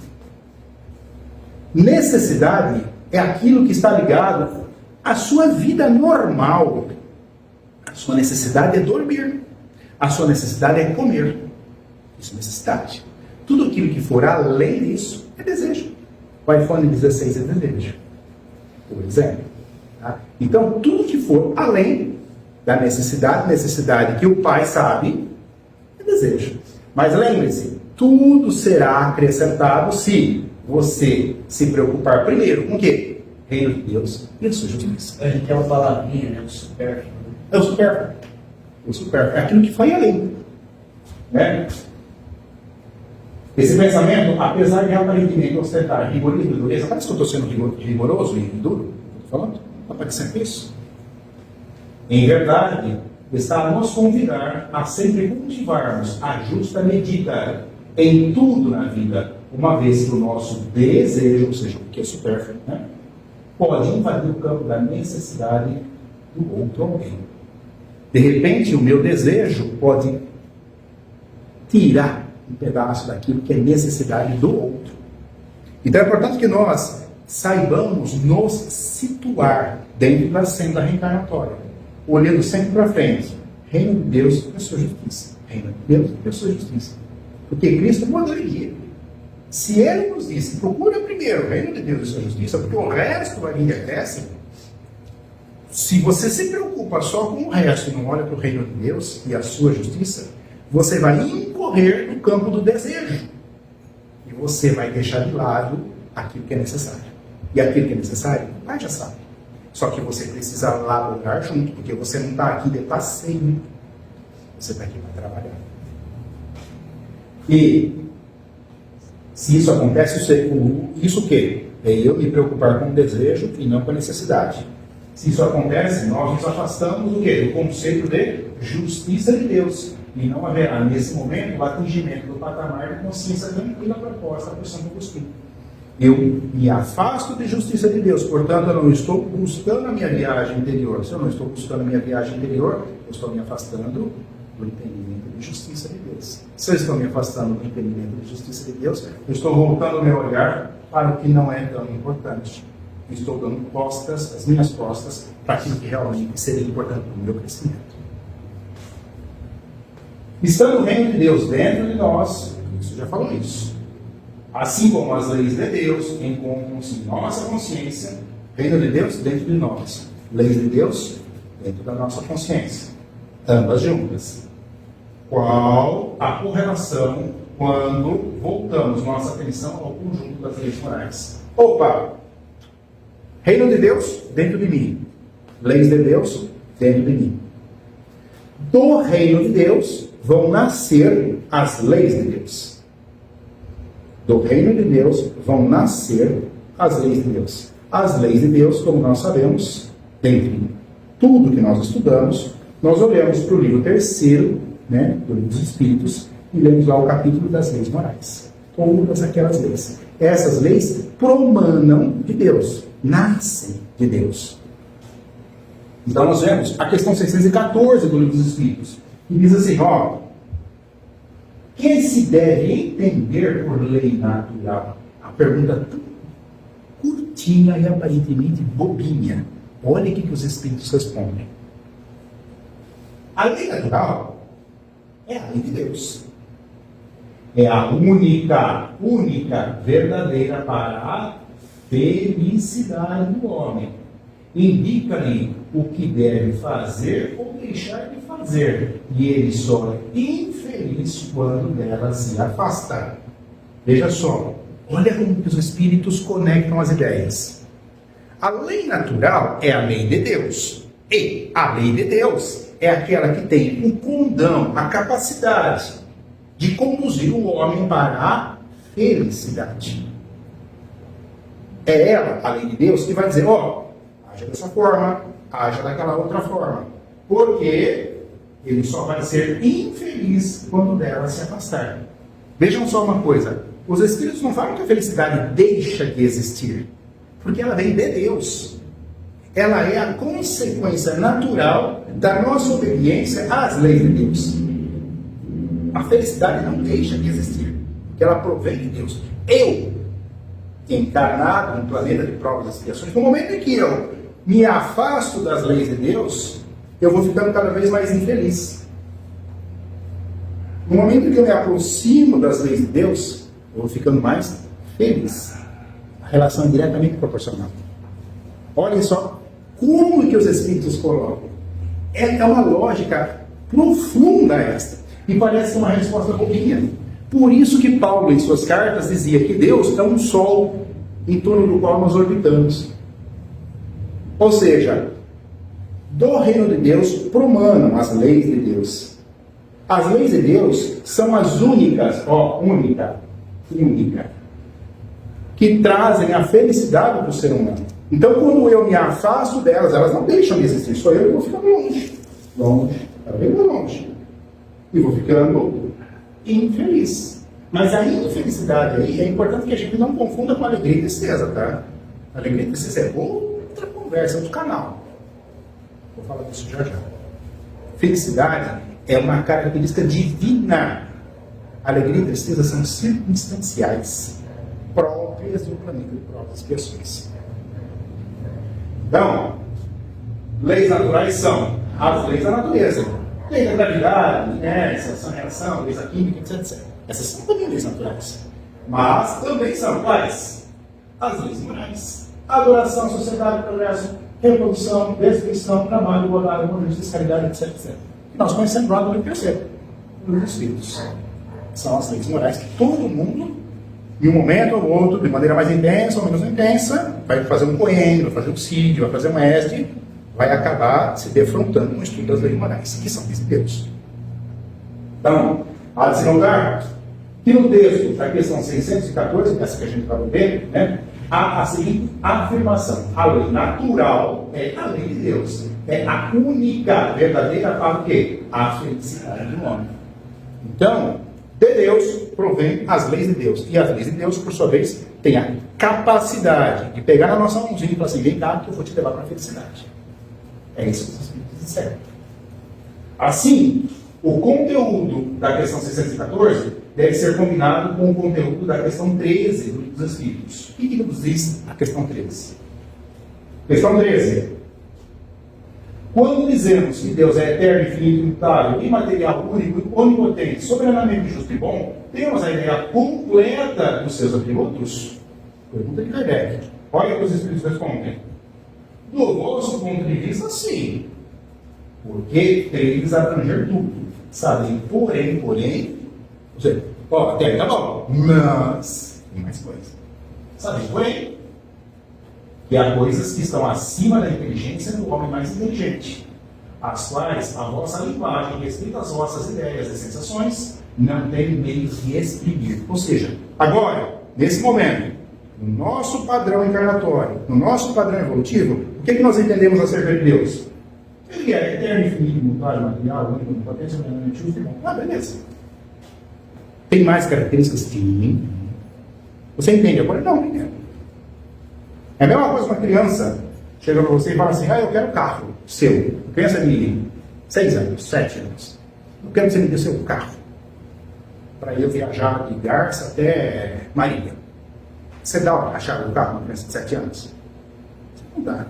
B: necessidade é aquilo que está ligado à sua vida normal. A sua necessidade é dormir. A sua necessidade é comer. Isso é necessidade. Tudo aquilo que for além disso é desejo. O iPhone 16 é desejo, por exemplo. Tá? Então, tudo que for além da necessidade que o Pai sabe, é desejo. Mas lembre-se, tudo será acrescentado se você se preocupar primeiro com o quê? Reino de Deus e a sua justiça.
C: A gente tem uma palavrinha, né? O supérfluo.
B: É o supérfluo. O supérfluo é aquilo que vai além. Né? Esse pensamento, apesar de aparentemente ostentar rigorismo e dureza, parece que eu estou sendo rigoroso e duro? Estou falando? Está parecendo isso? Em verdade, está a nos convidar a sempre cultivarmos a justa medida em tudo na vida, uma vez que o nosso desejo, ou seja, o que é supérfluo, né, pode invadir o campo da necessidade do outro alguém. De repente, o meu desejo pode tirar um pedaço daquilo que é necessidade do outro. Então é importante que nós saibamos nos situar dentro da senda reencarnatória, olhando sempre para frente. Reino de Deus e a sua justiça. Reino de Deus e a sua justiça. Porque Cristo mandou ir. Se Ele nos disse, procura primeiro o reino de Deus e a sua justiça, porque o resto vai vir de acréscimo. Se você se preocupa só com o resto e não olha para o reino de Deus e a sua justiça, você vai incorrer no campo do desejo. E você vai deixar de lado aquilo que é necessário. E aquilo que é necessário, o Pai já sabe. Só que você precisa laborar junto, porque você não está aqui de passeio. Você está aqui para trabalhar. E se isso acontece, isso o quê? É eu me preocupar com o desejo e não com a necessidade. Se isso acontece, nós nos afastamos do quê? Do conceito de justiça de Deus. E não haverá, nesse momento, o atingimento do patamar de consciência tranquila proposta por Santo Agostinho. Eu me afasto de justiça de Deus, portanto, eu não estou buscando a minha viagem interior. Se eu não estou buscando a minha viagem interior, eu estou me afastando do entendimento de justiça de Deus. Se eu estou me afastando do entendimento de justiça de Deus, eu estou voltando o meu olhar para o que não é tão importante. Eu estou dando as minhas costas, para aquilo que realmente seria importante para o meu crescimento. Estando o reino de Deus dentro de nós, isso já falou isso. Assim como as leis de Deus encontram-se em nossa consciência, reino de Deus dentro de nós, leis de Deus dentro da nossa consciência, ambas juntas. Qual a correlação quando voltamos nossa atenção ao conjunto das leis morais? Opa! Reino de Deus dentro de mim, leis de Deus dentro de mim. Do reino de Deus vão nascer as leis de Deus. Do reino de Deus vão nascer as leis de Deus. As leis de Deus, como nós sabemos, dentro de tudo que nós estudamos, nós olhamos para o livro 3º, né, do livro dos Espíritos, e lemos lá o capítulo das leis morais. Todas aquelas leis. Essas leis promanam de Deus, nascem de Deus. Então nós vemos a questão 614 do livro dos Espíritos, que diz assim, que se deve entender por lei natural? A pergunta tão curtinha e aparentemente bobinha. Olha o que os Espíritos respondem. A lei natural é a lei de Deus. É a única verdadeira para a felicidade do homem. Indica-lhe o que deve fazer ou deixar de fazer, e ele só é infeliz quando dela se afasta. Veja só, olha como os Espíritos conectam as ideias. A lei natural é a lei de Deus, e a lei de Deus é aquela que tem o condão, a capacidade de conduzir o homem para a felicidade. É ela, a lei de Deus, que vai dizer, haja dessa forma, haja daquela outra forma. Porque ele só vai ser infeliz quando dela se afastar. Vejam só uma coisa. Os Espíritos não falam que a felicidade deixa de existir. Porque ela vem de Deus. Ela é a consequência natural da nossa obediência às leis de Deus. A felicidade não deixa de existir. Porque ela provém de Deus. Eu, encarnado no planeta de provas e expiações, no momento em que eu me afasto das leis de Deus, eu vou ficando cada vez mais infeliz. No momento em que eu me aproximo das leis de Deus, eu vou ficando mais feliz. A relação é diretamente proporcional. Olhem só como que os Espíritos colocam. É uma lógica profunda esta. E parece uma resposta bobinha. Por isso que Paulo, em suas cartas, dizia que Deus é um sol em torno do qual nós orbitamos. Ou seja, do reino de Deus promanam as leis de Deus. As leis de Deus são as únicas, única, e única, que trazem a felicidade para o ser humano. Então, quando eu me afasto delas, elas não deixam de existir, sou eu que vou ficando longe, cada vez mais longe, e vou ficando infeliz. Mas a infelicidade aí é importante que a gente não confunda com alegria e tristeza, tá? Alegria e tristeza é outra conversa, outro canal. Vou falar disso já já. Felicidade é uma característica divina. Alegria e tristeza são circunstanciais, próprias do planeta e próprias pessoas. Então, leis naturais são as leis da natureza. Lei da gravidade, inércia, ação e reação, leis da química, etc. Essas são também leis naturais. Mas também são quais? As leis morais. Adoração, sociedade, progresso, reprodução, destruição, trabalho, igualdade, harmonia, fiscalidade, etc, etc. E nós conhecemos lá no terceiro, os espíritos. São as leis morais que todo mundo, em um momento ou outro, de maneira mais intensa ou menos intensa, vai fazer um poema, vai fazer um CID, vai fazer um ESD, vai acabar se defrontando no estudo das leis morais, que são leis de Deus. Então, há de se notar que no texto da questão 614, essa que a gente estava vendo, né, há a seguinte afirmação: a lei natural é a lei de Deus, é a única verdadeira para o quê? A felicidade do homem. Então, de Deus provém as leis de Deus, e as leis de Deus, por sua vez, têm a capacidade de pegar na nossa mãozinha e falar assim: vem cá que eu vou te levar para a felicidade. É isso que os Espíritos disseram. Assim, o conteúdo da questão 614 deve ser combinado com o conteúdo da questão 13 dos Espíritos. O que nos diz a questão 13? Questão 13. Quando dizemos que Deus é eterno, infinito, imutável, imaterial, único, onipotente, soberanamente justo e bom, temos a ideia completa dos seus atributos? Pergunta de Kardec. Olha o que os Espíritos respondem. Do vosso ponto de vista, sim. Porque eles abranger tudo. Sabem, porém, ou seja, até aí tá bom, mas tem mais coisas. Sabem, porém, que há coisas que estão acima da inteligência do homem mais inteligente, as quais a vossa linguagem, respeito às vossas ideias e sensações, não tem meios de exprimir. Ou seja, agora, nesse momento, no nosso padrão encarnatório, no nosso padrão evolutivo, o que é que nós entendemos acerca de Deus? Ele é eterno, infinito, imutável, material, único, potência, soberanamente justo e bom. Ah, beleza. Tem mais características? Sim. Você entende agora? Não, não entendo. É a mesma coisa uma criança chega para você e fala assim: eu quero carro seu. A criança de 6 anos, 7 anos. Eu quero que você me dê seu carro para eu viajar de Garça até Marília. Você dá a chave do carro para uma criança de 7 anos? Você não dá.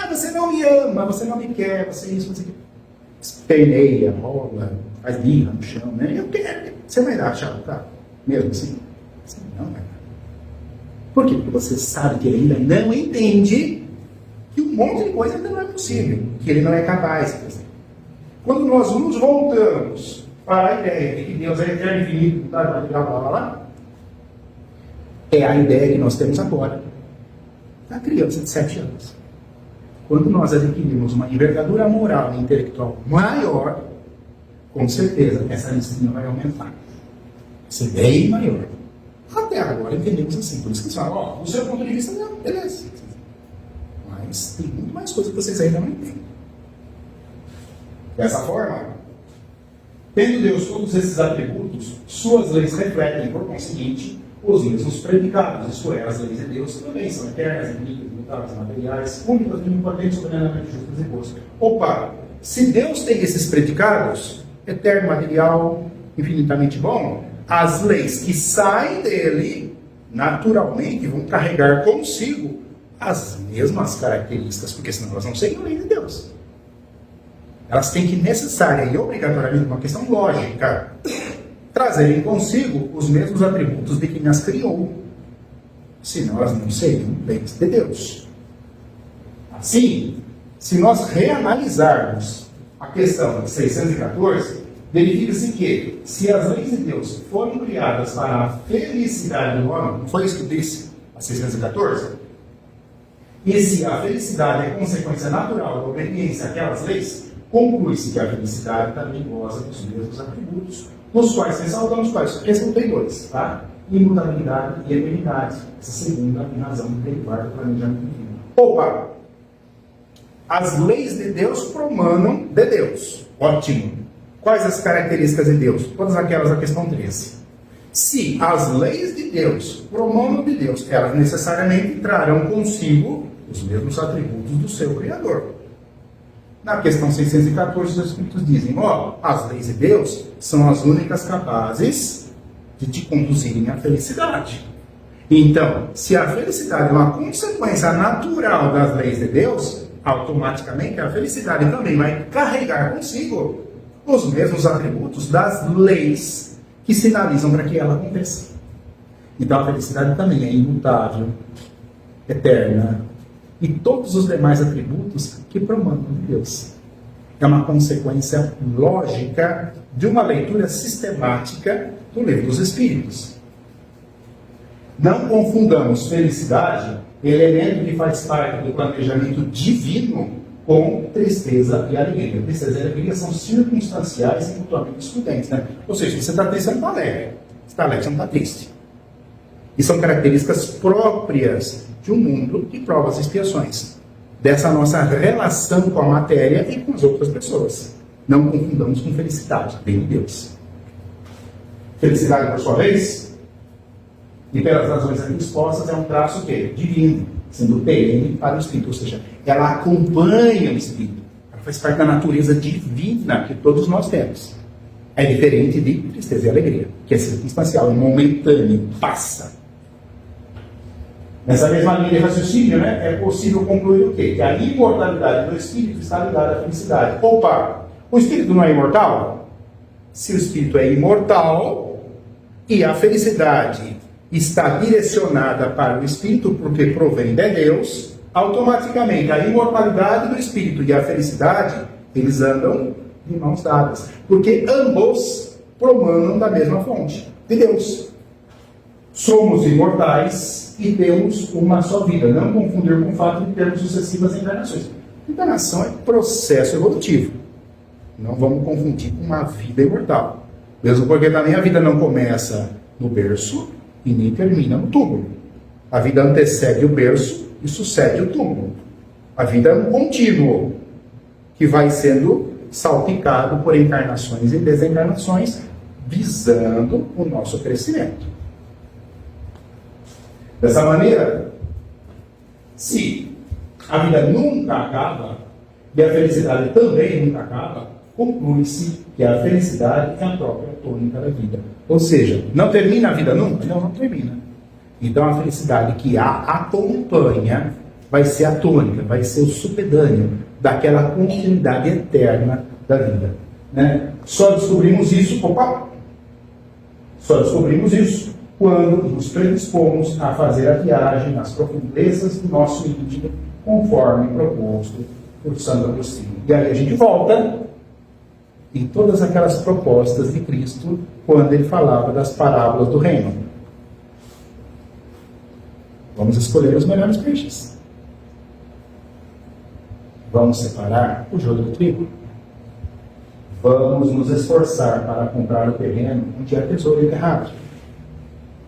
B: Você não me ama, você não me quer, você isso, você peneia, rola, faz birra no chão, né? Eu quero. Você vai dar a chave do carro? Mesmo assim? Você não vai dar. Por quê? Porque você sabe que ele ainda não entende que um monte de coisa ainda não é possível, que ele não é capaz de fazer. Quando nós nos voltamos para a ideia de que Deus é eterno, infinito, blá, blá, blá, blá, blá, é a ideia que nós temos agora da criança de 7 anos. Quando nós adquirimos uma envergadura moral e intelectual maior, com certeza essa listinha vai aumentar. Vai ser bem maior. Até agora entendemos assim. Por isso que eles falam: do seu ponto de vista, não, beleza. Mas tem muito mais coisa que vocês ainda não entendem. Dessa forma, tendo Deus todos esses atributos, suas leis refletem, por conseguinte, os mesmos predicados, isto é, as leis de Deus também são eternas, infinitas, imutáveis, materiais, únicas, onipotentes, soberanamente justas e boas. Opa, se Deus tem esses predicados, eterno, material, infinitamente bom, as leis que saem dele, naturalmente, vão carregar consigo as mesmas características, porque senão elas não seriam lei de Deus. Elas têm que, necessária e obrigatoriamente, uma questão lógica, trazerem consigo os mesmos atributos de quem as criou. Senão elas não seriam leis de Deus. Assim, se nós reanalisarmos a questão de 614, verifica-se que, se as leis de Deus foram criadas para a felicidade do homem, não foi isso que disse a 614? E se a felicidade é consequência natural da obediência àquelas leis, conclui-se que a felicidade também goza dos mesmos atributos, nos quais ressaltamos quais? Ressaltei 2, tá? imutabilidade e eternidade. Essa segunda razão derivar do planejamento divino. Opa! As leis de Deus promanam de Deus. Ótimo. Quais as características de Deus? Todas aquelas da questão 13. Se as leis de Deus promanam de Deus, elas necessariamente trarão consigo os mesmos atributos do seu Criador. Na questão 614, os Espíritos dizem, as leis de Deus são as únicas capazes de te conduzirem à felicidade. Então, se a felicidade é uma consequência natural das leis de Deus, automaticamente a felicidade também vai carregar consigo os mesmos atributos das leis que sinalizam para que ela aconteça. Então a felicidade também é imutável, eterna, e todos os demais atributos que promanam de Deus. É uma consequência lógica de uma leitura sistemática do Livro dos Espíritos. Não confundamos felicidade, elemento que faz parte do planejamento divino, com tristeza e alegria. Tristeza e alegria são circunstanciais e mutuamente excludentes. Né? Ou seja, se você está triste, você não está alegre. Se está alegre, você não está triste. E são características próprias de um mundo de provas e expiações. Dessa nossa relação com a matéria e com as outras pessoas. Não confundamos com felicidade, bem de Deus. Felicidade, por sua vez, e pelas razões aqui expostas, é um traço o quê? Divino, sendo perene para o Espírito. Ou seja, ela acompanha o Espírito. Ela faz parte da natureza divina que todos nós temos. É diferente de tristeza e alegria, que é circunstancial, é momentâneo, passa. Nessa mesma linha de raciocínio, né, é possível concluir o quê? Que a imortalidade do Espírito está ligada à felicidade. Opa! O Espírito não é imortal? Se o Espírito é imortal e a felicidade está direcionada para o Espírito porque provém de Deus, automaticamente a imortalidade do Espírito e a felicidade, eles andam de mãos dadas. Porque ambos promanam da mesma fonte, de Deus. Somos imortais e temos uma só vida. Não confundir com o fato de termos sucessivas encarnações. Encarnação é processo evolutivo. Não vamos confundir com uma vida imortal. Mesmo porque também a vida não começa no berço e nem termina no túmulo. A vida antecede o berço e sucede o túmulo. A vida é um contínuo que vai sendo salpicado por encarnações e desencarnações, visando o nosso crescimento. Dessa maneira, se a vida nunca acaba e a felicidade também nunca acaba, conclui-se que a felicidade é a própria tônica da vida. Ou seja, não termina a vida nunca? Não termina. Então a felicidade que a acompanha vai ser a tônica, vai ser o supedâneo daquela continuidade eterna da vida. Né? Só descobrimos isso, quando nos predispomos a fazer a viagem nas profundezas do nosso íntimo, conforme proposto por Santo Agostinho. E aí a gente volta em todas aquelas propostas de Cristo, quando ele falava das parábolas do reino. Vamos escolher os melhores peixes. Vamos separar o joio do trigo. Vamos nos esforçar para comprar o terreno onde há tesouro enterrado.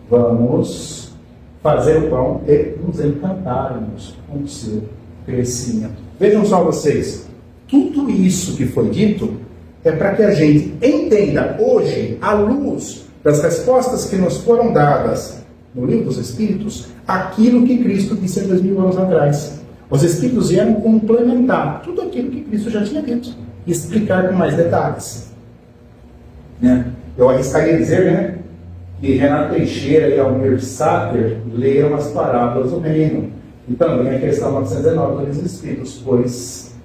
B: Vamos fazer o pão e nos encantarmos com o seu crescimento. Vejam só vocês, tudo isso que foi dito é para que a gente entenda hoje, à luz das respostas que nos foram dadas no Livro dos Espíritos, aquilo que Cristo disse há 2000 anos atrás. Os Espíritos vieram complementar tudo aquilo que Cristo já tinha dito e explicar com mais detalhes. Né? Eu arriscaria dizer, que Renato Teixeira e Almir Sater leram as parábolas do reino. E também a questão 919 dos Espíritos, pois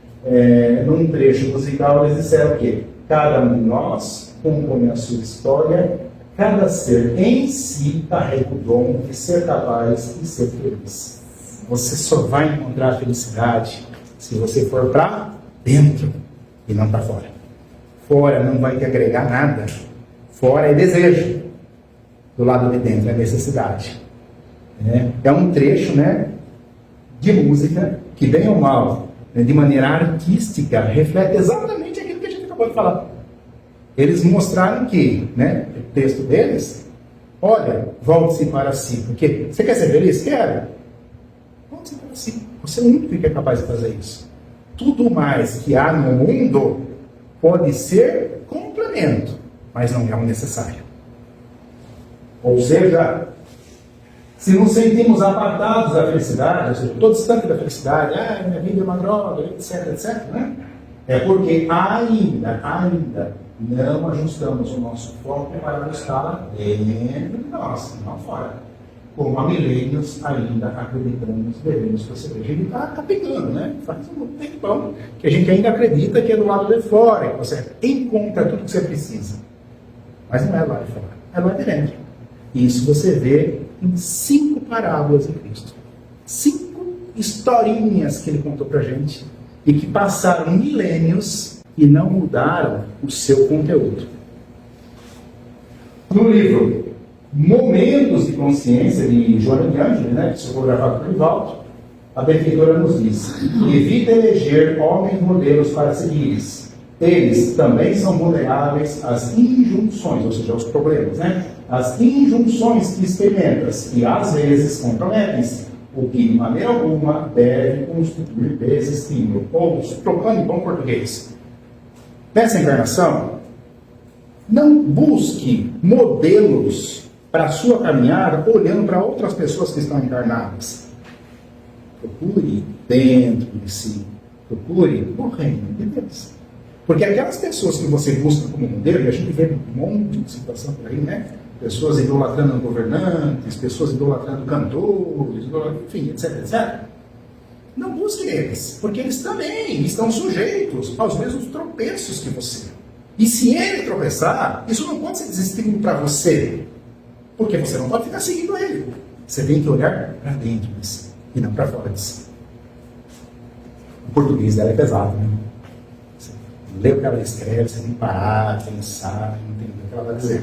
B: num trecho musical eles disseram que cada um de nós compõe a sua história, cada ser em si carrega o dom de ser capaz de ser feliz. Você só vai encontrar a felicidade se você for para dentro e não para fora. Fora não vai te agregar nada. Fora é desejo. Do lado de dentro é necessidade. É um trecho de música que, bem ou mal, de maneira artística, reflete exatamente aquilo que a gente acabou de falar. Eles mostraram que, o texto deles, Olha, volte-se para si. Porque você quer ser feliz? Quero. Volte-se para si. Você é o único que é capaz de fazer isso. Tudo mais que há no mundo pode ser complemento, mas não é o necessário. Ou seja, se nos sentimos apartados da felicidade, ou seja, estou distante da felicidade, minha vida é uma droga, etc, etc, né? É porque ainda não ajustamos o nosso foco para estar dentro de nós, não fora. Como há milênios ainda acreditamos, devemos perceber. A gente está pegando, né? Faz um tempão que a gente ainda acredita que é do lado de fora, que você encontra tudo que você precisa. Mas não é lá de fora, é lá de dentro. E isso você vê em 5 parábolas de Cristo. 5 historinhas que ele contou pra gente e que passaram milênios e não mudaram o seu conteúdo. No livro Momentos de Consciência, de Joana de Ângeles, né, psicografado por Rivaldo, a benfeitora nos diz: evita eleger homens modelos para seguires. Eles também são vulneráveis às injunções, ou seja, aos problemas, né? As injunções que experimentas, que às vezes comprometem-se, o que de maneira alguma deve constituir desestímulo. Ou, trocando em bom português, nessa encarnação, não busque modelos para a sua caminhada olhando para outras pessoas que estão encarnadas. Procure dentro de si, procure no reino de Deus. Porque aquelas pessoas que você busca como modelo, e a gente vê um monte de situação por aí, né? Pessoas idolatrando governantes, pessoas idolatrando cantores, enfim, etc, etc. Não busque eles, porque eles também estão sujeitos aos mesmos tropeços que você. E se ele tropeçar, isso não pode ser desestímulo para você, porque você não pode ficar seguindo ele. Você tem que olhar para dentro de si, e não para fora de si. O português dela é pesado, né? Você lê o que ela escreve, você tem que parar, pensar, entender o que ela vai dizer.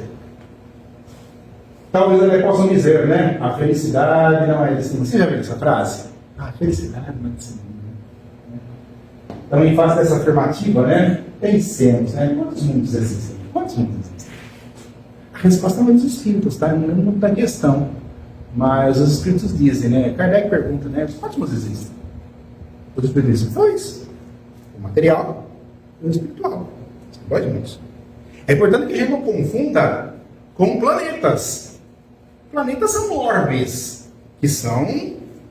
B: Talvez até possam dizer, né? A felicidade não é desse mundo. Você já viu essa frase? A felicidade não é desse mundo. Também faço essa afirmativa, né? Pensemos, né? Quantos mundos existem? Quantos mundos existem? A resposta não é dos espíritos, tá? Não da questão. Mas os espíritos dizem, né? Kardec pergunta, né? Quantos mundos existem? Os espíritos dizem 2. O material e o espiritual. São 2 mundos. É importante que a gente não confunda com planetas. Planetas são orbes, que são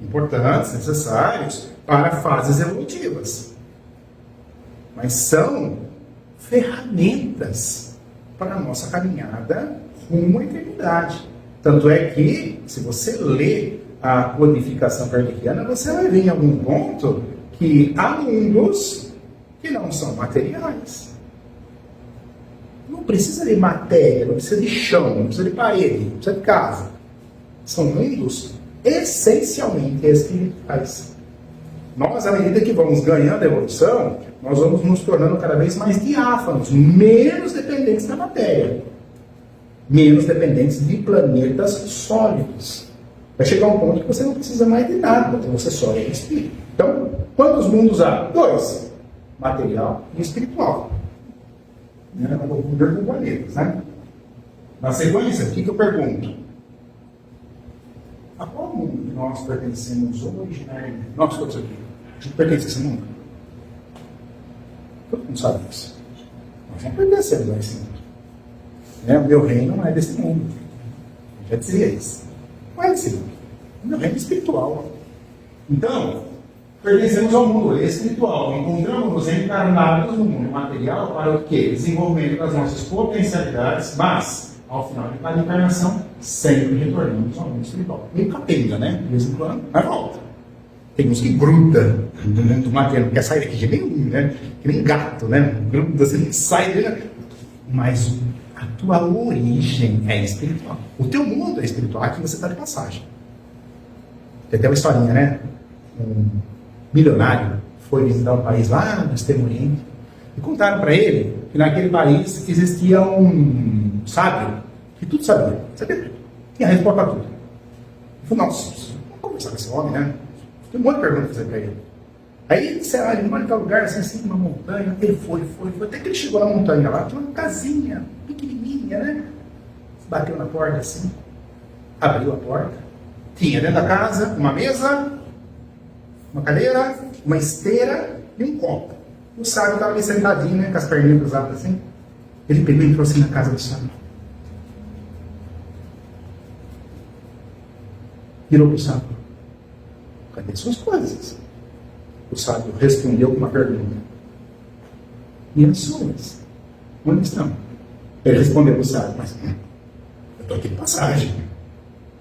B: importantes, necessários para fases evolutivas. Mas são ferramentas para a nossa caminhada rumo à eternidade. Tanto é que, se você lê a codificação kardeciana, você vai ver em algum ponto que há mundos que não são materiais. Não precisa de matéria, não precisa de chão, não precisa de parede, não precisa de casa. São mundos essencialmente espirituais. Nós, à medida que vamos ganhando evolução, nós vamos nos tornando cada vez mais diáfanos, menos dependentes da matéria, menos dependentes de planetas sólidos. Vai chegar um ponto que você não precisa mais de nada, você só é espírito. Então, quantos mundos há? 2. Material e espiritual. Não vou cuidar com planetas, né? Na sequência, o que eu pergunto? A qual mundo nós pertencemos originariamente? Nós todos aqui. A gente pertence a esse mundo? Todo mundo sabe isso. Nós não pertencemos a esse mundo. Né? O meu reino não é desse mundo. Eu já dizia isso. Não é desse mundo. O meu reino é espiritual. Então, pertencemos ao mundo espiritual. Encontramos-nos encarnados no mundo material para o quê? Desenvolvimento das nossas potencialidades, mas, ao final de cada encarnação, sempre retornamos ao mundo espiritual. Meio capenga, né? De vez em quando, mas volta. Tem uns que gruda do mundo material, não quer sair daqui de nenhum, né? Que nem gato, né? Gruda, você não sai dele. Mas a tua origem é espiritual. O teu mundo é espiritual, aqui você está de passagem. Tem até uma historinha, né? Um milionário foi visitar um país lá no Extremo Oriente e contaram para ele que naquele país existia um sábio que tudo sabia tudo, tinha a resposta para tudo. Ele falou: nossa, vamos conversar com esse homem, né? Tem um monte de perguntas para fazer para ele. Aí ele disse: ele mora em tal lugar, assim, uma montanha. Ele foi, até que ele chegou na montanha lá, tinha uma casinha pequenininha, né? Bateu na porta assim. abriu a porta, tinha dentro da casa uma mesa, uma cadeira, uma esteira e um copo. O sábio estava ali sentadinho, né, com as perninhas cruzadas assim. Ele pegou e entrou assim na casa do sábio. Virou para o sábio: cadê suas coisas? O sábio respondeu com uma pergunta: e as suas? Onde estão? Ele respondeu para o sábio: mas eu estou aqui de passagem.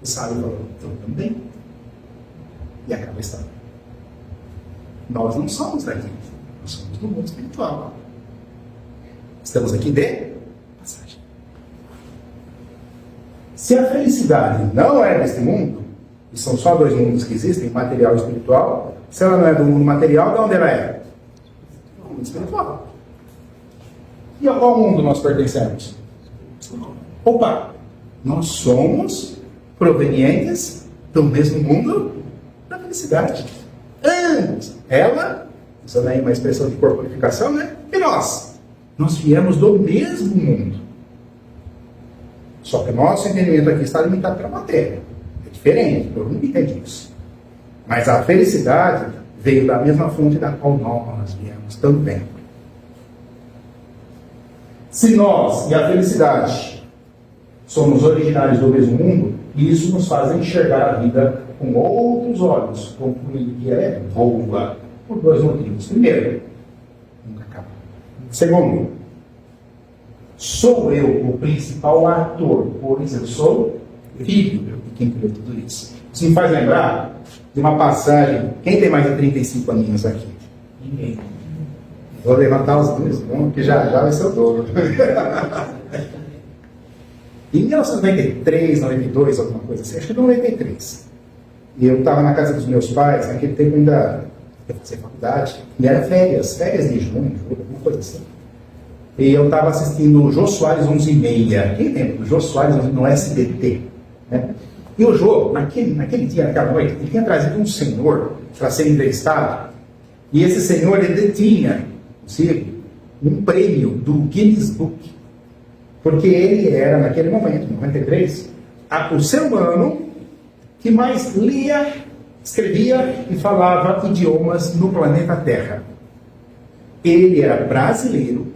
B: O sábio falou: eu também. E acaba a história. Nós não somos daqui, nós somos do mundo espiritual. Estamos aqui de passagem. Se a felicidade não é deste mundo, e são só dois mundos que existem, material e espiritual, se ela não é do mundo material, de onde ela é? Do mundo espiritual. E a qual mundo nós pertencemos? Opa! Nós somos provenientes do mesmo mundo da felicidade. Ambos. Ela, usando aí uma expressão de corporificação, né? E nós. Nós viemos do mesmo mundo. Só que o nosso entendimento aqui está limitado pela matéria. É diferente, todo mundo entende isso. Mas a felicidade veio da mesma fonte da qual nós viemos também. Se nós e a felicidade somos originários do mesmo mundo, isso nos faz enxergar a vida com outros olhos, concluindo que ela é boa, por dois motivos. Primeiro, nunca acaba. Segundo, sou eu o principal ator, pois eu sou filho de quem criou tudo isso. Isso me faz lembrar de uma passagem. Quem tem mais de 35 aninhos aqui? Ninguém. Vou levantar os dois, que já vai ser o dobro. Em 1993, 92, alguma coisa assim, acho que 93. E eu estava na casa dos meus pais, naquele tempo ainda ia fazer faculdade, e era férias de junho, alguma coisa assim. E eu estava assistindo o Jô Soares 11h30, aquele tempo, o Jô Soares no SBT. Né? E o Jô, naquele dia, naquela noite, ele tinha trazido um senhor para ser entrevistado, e esse senhor, ele detinha, inclusive, um prêmio do Guinness Book, porque ele era, naquele momento, em 93, o ser humano que mais lia, escrevia e falava idiomas no planeta Terra. Ele era brasileiro,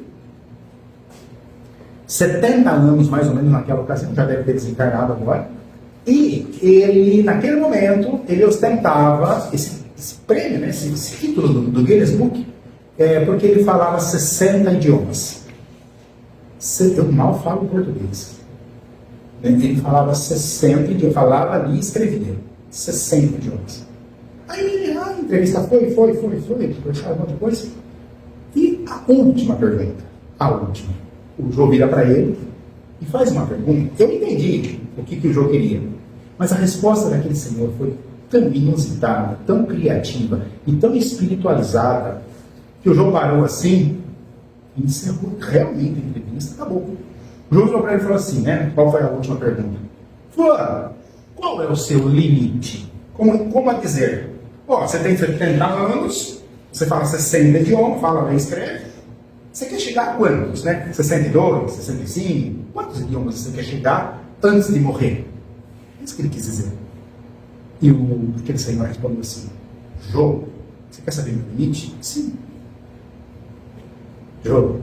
B: 70 anos mais ou menos naquela ocasião, já deve ter desencarnado agora, e ele, naquele momento, ele ostentava esse prêmio, né, esse título do Guinness Book, porque ele falava 60 idiomas. Eu mal falo português. Ele falava 60 idiomas, falava ali e escrevia 60 idiomas. Aí a entrevista foi, puxaram um monte de coisa. E a última pergunta, o Jô vira para ele e faz uma pergunta. Eu entendi o que o Jô queria, mas a resposta daquele senhor foi tão inusitada, tão criativa e tão espiritualizada, que o Jô parou assim e encerrou realmente a entrevista, acabou. O Jô virou para ele e falou assim, né? Qual foi a última pergunta? Fulano, qual é o seu limite? Como a dizer? Você tem 70 anos, você fala 60 idiomas, fala bem, escreve. Você quer chegar a quantos, né? 62, 65? Quantos idiomas você quer chegar antes de morrer? É isso que ele quis dizer. E aquele senhor respondeu assim: Jô, você quer saber meu limite? Sim. Jô,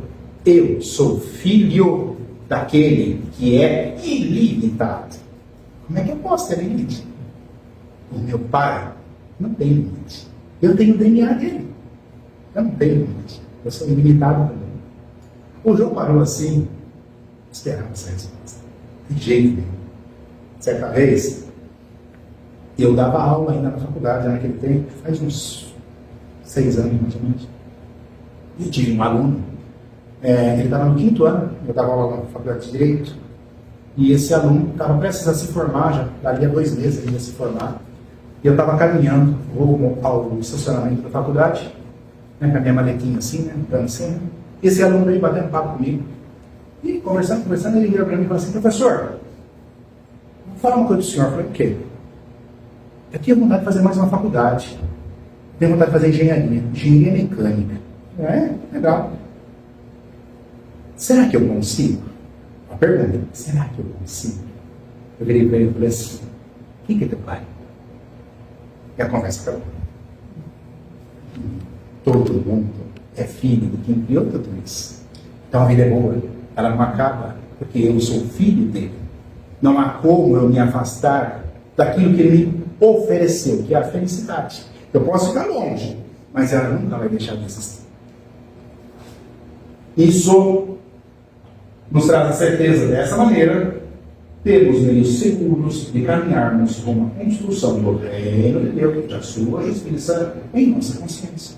B: eu sou filho daquele que é ilimitado. Como é que eu posso ter limite? O meu pai não tem limite. Eu tenho o DNA dele. Eu não tenho limite. Eu sou ilimitado também. O João parou assim, esperava essa resposta. De jeito nenhum. Certa vez, eu dava aula ainda na faculdade, naquele tempo, faz uns 6 anos mais ou menos. E tive um aluno, ele estava no 5º ano, eu dava aula na faculdade de Direito, e esse aluno estava prestes a se formar, já dali a 2 meses ele ia se formar, e eu estava caminhando rumo ao estacionamento da faculdade, com a minha maletinha assim, dando assim, e esse aluno veio batendo papo comigo, e conversando, ele virou para mim e falou assim: professor, vou falar uma coisa do senhor. Eu falei: o quê? Eu tinha vontade de fazer mais uma faculdade, tenho vontade de fazer engenharia mecânica. Legal. Será que eu consigo? A pergunta: será que eu consigo? Eu virei para ele e falei assim: quem que é teu pai? E a conversa acabou. Todo mundo é filho de quem criou tudo isso. Então a vida é boa, ela não acaba, porque eu sou filho dele. Não há como eu me afastar daquilo que ele me ofereceu, que é a felicidade. Eu posso ficar longe, mas ela nunca vai deixar de existir. Isso nos traz a certeza, dessa maneira, temos meios seguros de caminharmos com uma construção do reino de Deus, da sua justiça, em nossa consciência.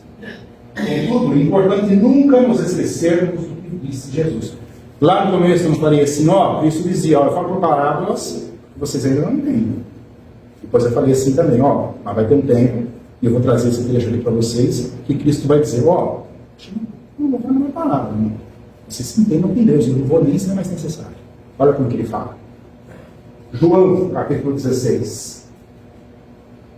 B: Contudo, é importante nunca nos esquecermos do que disse Jesus. Lá no começo eu não falei assim, Cristo dizia, eu falo por parábolas, vocês ainda não entendem. Depois eu falei assim também, mas vai ter um tempo, e eu vou trazer esse trecho ali para vocês, que Cristo vai dizer, não vou falar uma palavra, não. Vocês se entendam com Deus, eu não vou nem se é mais necessário. Olha como que ele fala. João, capítulo 16.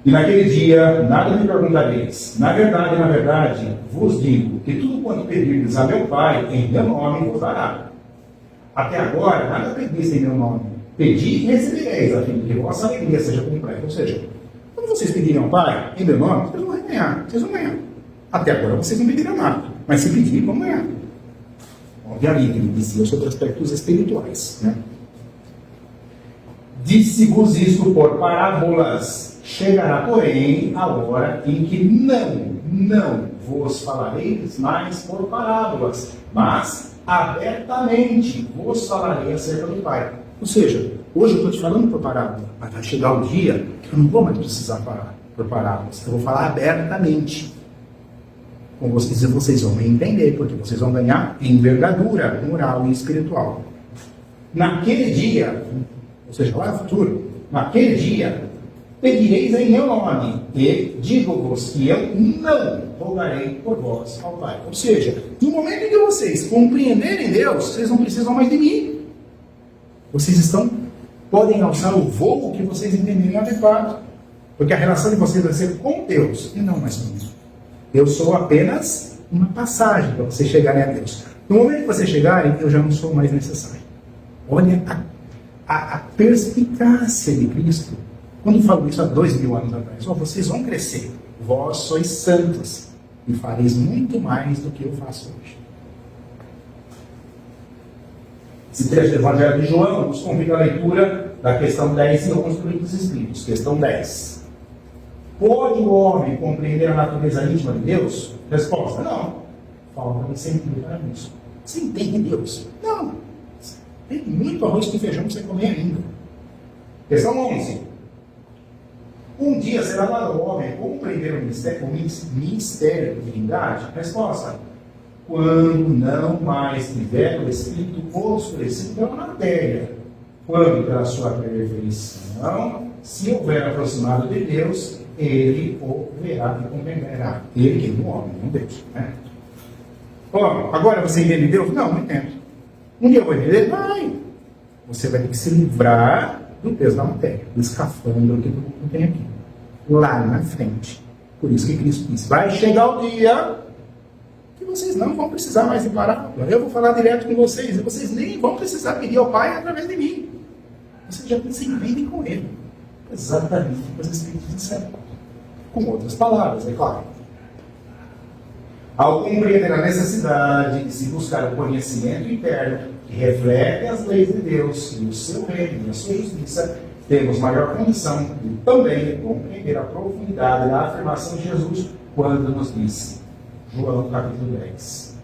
B: E naquele dia, nada me perguntareis. Na verdade, vos digo que tudo quanto pedirdes a meu Pai, em meu nome vos dará. Até agora, nada pedis em meu nome. Pedi e recebereis, a fim de que vossa alegria seja completa. Ou seja, quando vocês pedirem ao Pai, em meu nome, vocês vão ganhar. Vocês vão ganhar. Até agora vocês não pediram nada. Mas se pedirem, vão ganhar. Obviamente, ele dizia sobre aspectos espirituais, né? Disse-vos isto por parábolas. Chegará, porém, a hora em que não vos falareis mais por parábolas, mas abertamente vos falarei acerca do Pai. Ou seja, hoje eu estou te falando por parábola, mas vai chegar o dia que eu não vou mais precisar falar por parábolas. Eu vou falar abertamente com vocês e vocês vão me entender, porque vocês vão ganhar envergadura moral e espiritual. Naquele dia, ou seja, lá no futuro, naquele dia, pedireis em meu nome, e digo-vos que eu não rogarei por vós ao Pai. Ou seja, no momento em que vocês compreenderem Deus, vocês não precisam mais de mim. Vocês podem alçar o voo que vocês entenderem adequado. Porque a relação de vocês vai ser com Deus e não mais comigo. Eu sou apenas uma passagem para vocês chegarem a Deus. No momento que vocês chegarem, eu já não sou mais necessário. Olha a perspicácia de Cristo. Quando falou isso há 2000 anos atrás, vocês vão crescer. Vós sois santos e fareis muito mais do que eu faço hoje. Esse trecho do Evangelho de João nos convida à leitura da questão 10 em alguns dos Espíritos. Questão 10. Pode o homem compreender a natureza íntima de Deus? Resposta: não. Falta-lhe sentido para isso. Você entende Deus? Não. Tem muito arroz com feijão para você comer ainda. Questão 11. Um dia será dado ao homem compreender o mistério da divindade? Resposta: quando não mais tiver o Espírito obscurecido pela matéria, quando pela sua perfeição se houver aproximado de Deus, ele o verá e compreenderá. Ele que é o homem, não Deus. Né? Agora você entende Deus? Não entendo. Um dia eu vou entender? Vai. Você vai ter que se livrar do peso da matéria, do escafandro que não tem aqui. Lá na frente. Por isso que Cristo disse, vai chegar o dia que vocês não vão precisar mais de parábola. Eu vou falar direto com vocês, e vocês nem vão precisar pedir ao Pai através de mim. Vocês já se entendem com Ele. Exatamente o que os Espíritos disseram. Com outras palavras, é claro. Ao compreender a necessidade de se buscar o conhecimento interno que reflete as leis de Deus e o seu reino e a sua justiça, temos maior condição de também compreender a profundidade da afirmação de Jesus quando nos disse, João capítulo 10,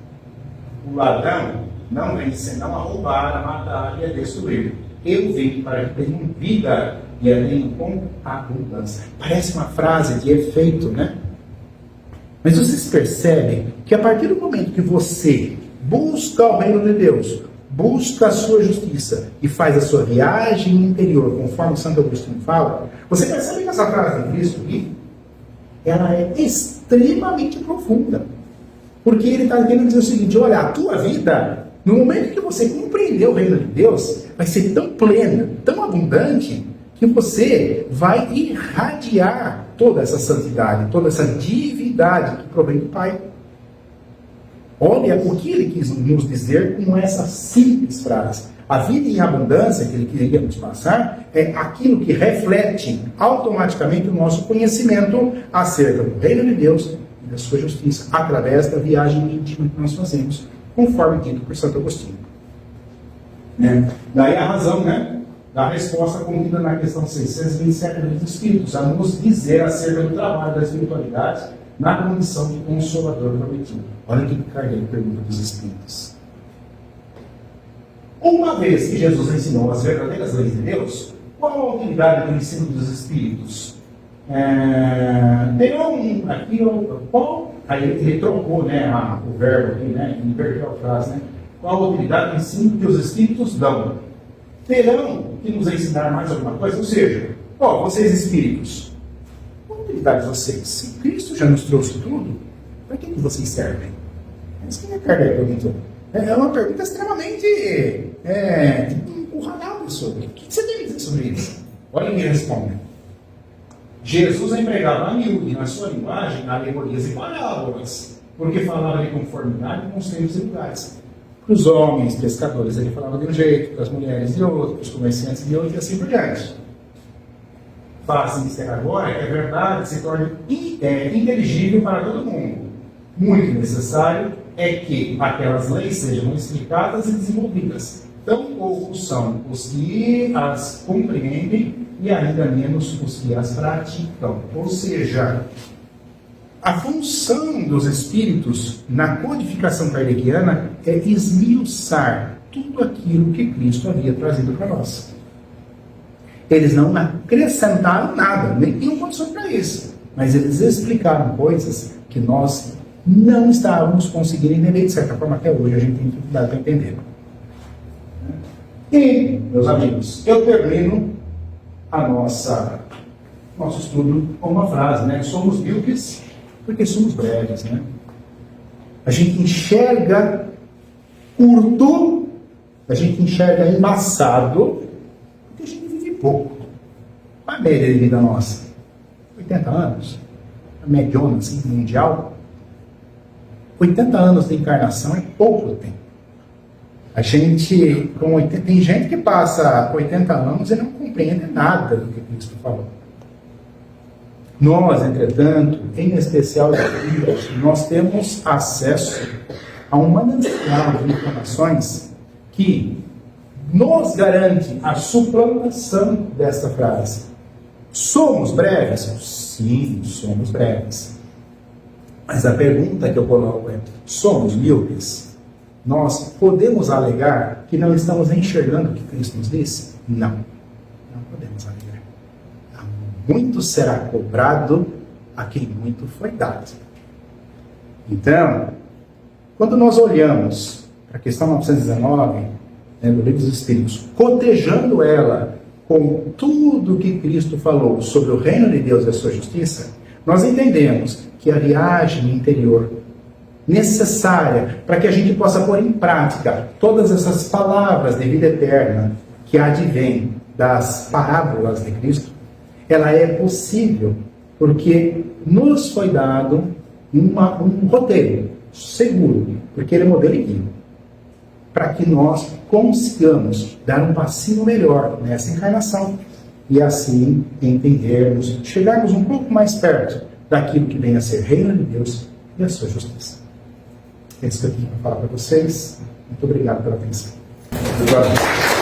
B: o ladrão não vem senão a roubar, a matar e a destruir. Eu vim para que tenham vida e a tenham com abundância. Parece uma frase de efeito, né? Mas vocês percebem que a partir do momento que você busca o reino de Deus, busca a sua justiça e faz a sua viagem interior, conforme Santo Agostinho fala, você percebe que essa frase de Cristo aqui, ela é extremamente profunda. Porque ele está querendo dizer o seguinte, olha, a tua vida, no momento que você compreender o reino de Deus, vai ser tão plena, tão abundante, que você vai irradiar toda essa santidade, toda essa divindade que provém do Pai. Olha o que ele quis nos dizer com essa simples frase. A vida em abundância que ele queria nos passar é aquilo que reflete automaticamente o nosso conhecimento acerca do reino de Deus e da sua justiça, através da viagem íntima que nós fazemos, conforme dito por Santo Agostinho. Daí a razão, da resposta contida na questão 627 dos Espíritos, a nos dizer acerca do trabalho da espiritualidade na condição de consolador prometido. Olha o que Kardec pergunta dos Espíritos. Uma vez que Jesus ensinou as verdadeiras leis de Deus, qual a utilidade do ensino dos Espíritos? Aí ele trocou o verbo aqui, inverteu a frase, Qual a utilidade do ensino que os Espíritos dão? Terão que nos ensinar mais alguma coisa? Ou seja, vocês Espíritos, qual a utilidade de vocês? Se Cristo já nos trouxe tudo, para que vocês servem? É isso que a Kardec perguntou. É uma pergunta extremamente encurralada sobre. O que você tem a dizer sobre isso? Olha quem responde. Jesus empregava a miúde, na sua linguagem, alegorias e parábolas, porque falava de conformidade com os tempos e lugares. Para os homens, pescadores, ele falava de um jeito, para as mulheres de outro, para os comerciantes de outro e assim por diante. Faz isso agora que a verdade se torne inteligível para todo mundo. Muito necessário é que aquelas leis sejam explicadas e desenvolvidas. Tão poucos são os que as compreendem e ainda menos os que as praticam. Ou seja, a função dos Espíritos na codificação kardeciana é esmiuçar tudo aquilo que Cristo havia trazido para nós. Eles não acrescentaram nada, nem tinham condição para isso, mas eles explicaram coisas que nós não estávamos conseguindo entender, de certa forma, até hoje a gente tem dificuldade para entender. E, meus amigos, eu termino nosso estudo com uma frase, somos míopes porque somos breves, A gente enxerga curto, a gente enxerga embaçado, porque a gente vive pouco. Qual a média de vida nossa? 80 anos? A mediana, assim, mundial? 80 anos de encarnação é pouco tempo. Tem gente que passa 80 anos e não compreende nada do que Cristo falou. Nós, entretanto, em especial os filhos, nós temos acesso a um manancial de informações que nos garante a suplantação desta frase. Somos breves? Sim, somos breves. Mas a pergunta que eu coloco é: somos míopes? Nós podemos alegar que não estamos enxergando o que Cristo nos disse? Não. Não podemos alegar. Muito será cobrado a quem muito foi dado. Então, quando nós olhamos para a questão 919, do Livro dos Espíritos, cotejando ela com tudo que Cristo falou sobre o reino de Deus e a sua justiça, nós entendemos que a viagem interior necessária para que a gente possa pôr em prática todas essas palavras de vida eterna que advêm das parábolas de Cristo, ela é possível porque nos foi dado um roteiro seguro, porque ele é modelo e guia, para que nós consigamos dar um passinho melhor nessa encarnação e assim entendermos, chegarmos um pouco mais perto daquilo que vem a ser reino de Deus e a sua justiça. É isso que eu tinha para falar para vocês. Muito obrigado pela atenção.
D: Obrigado.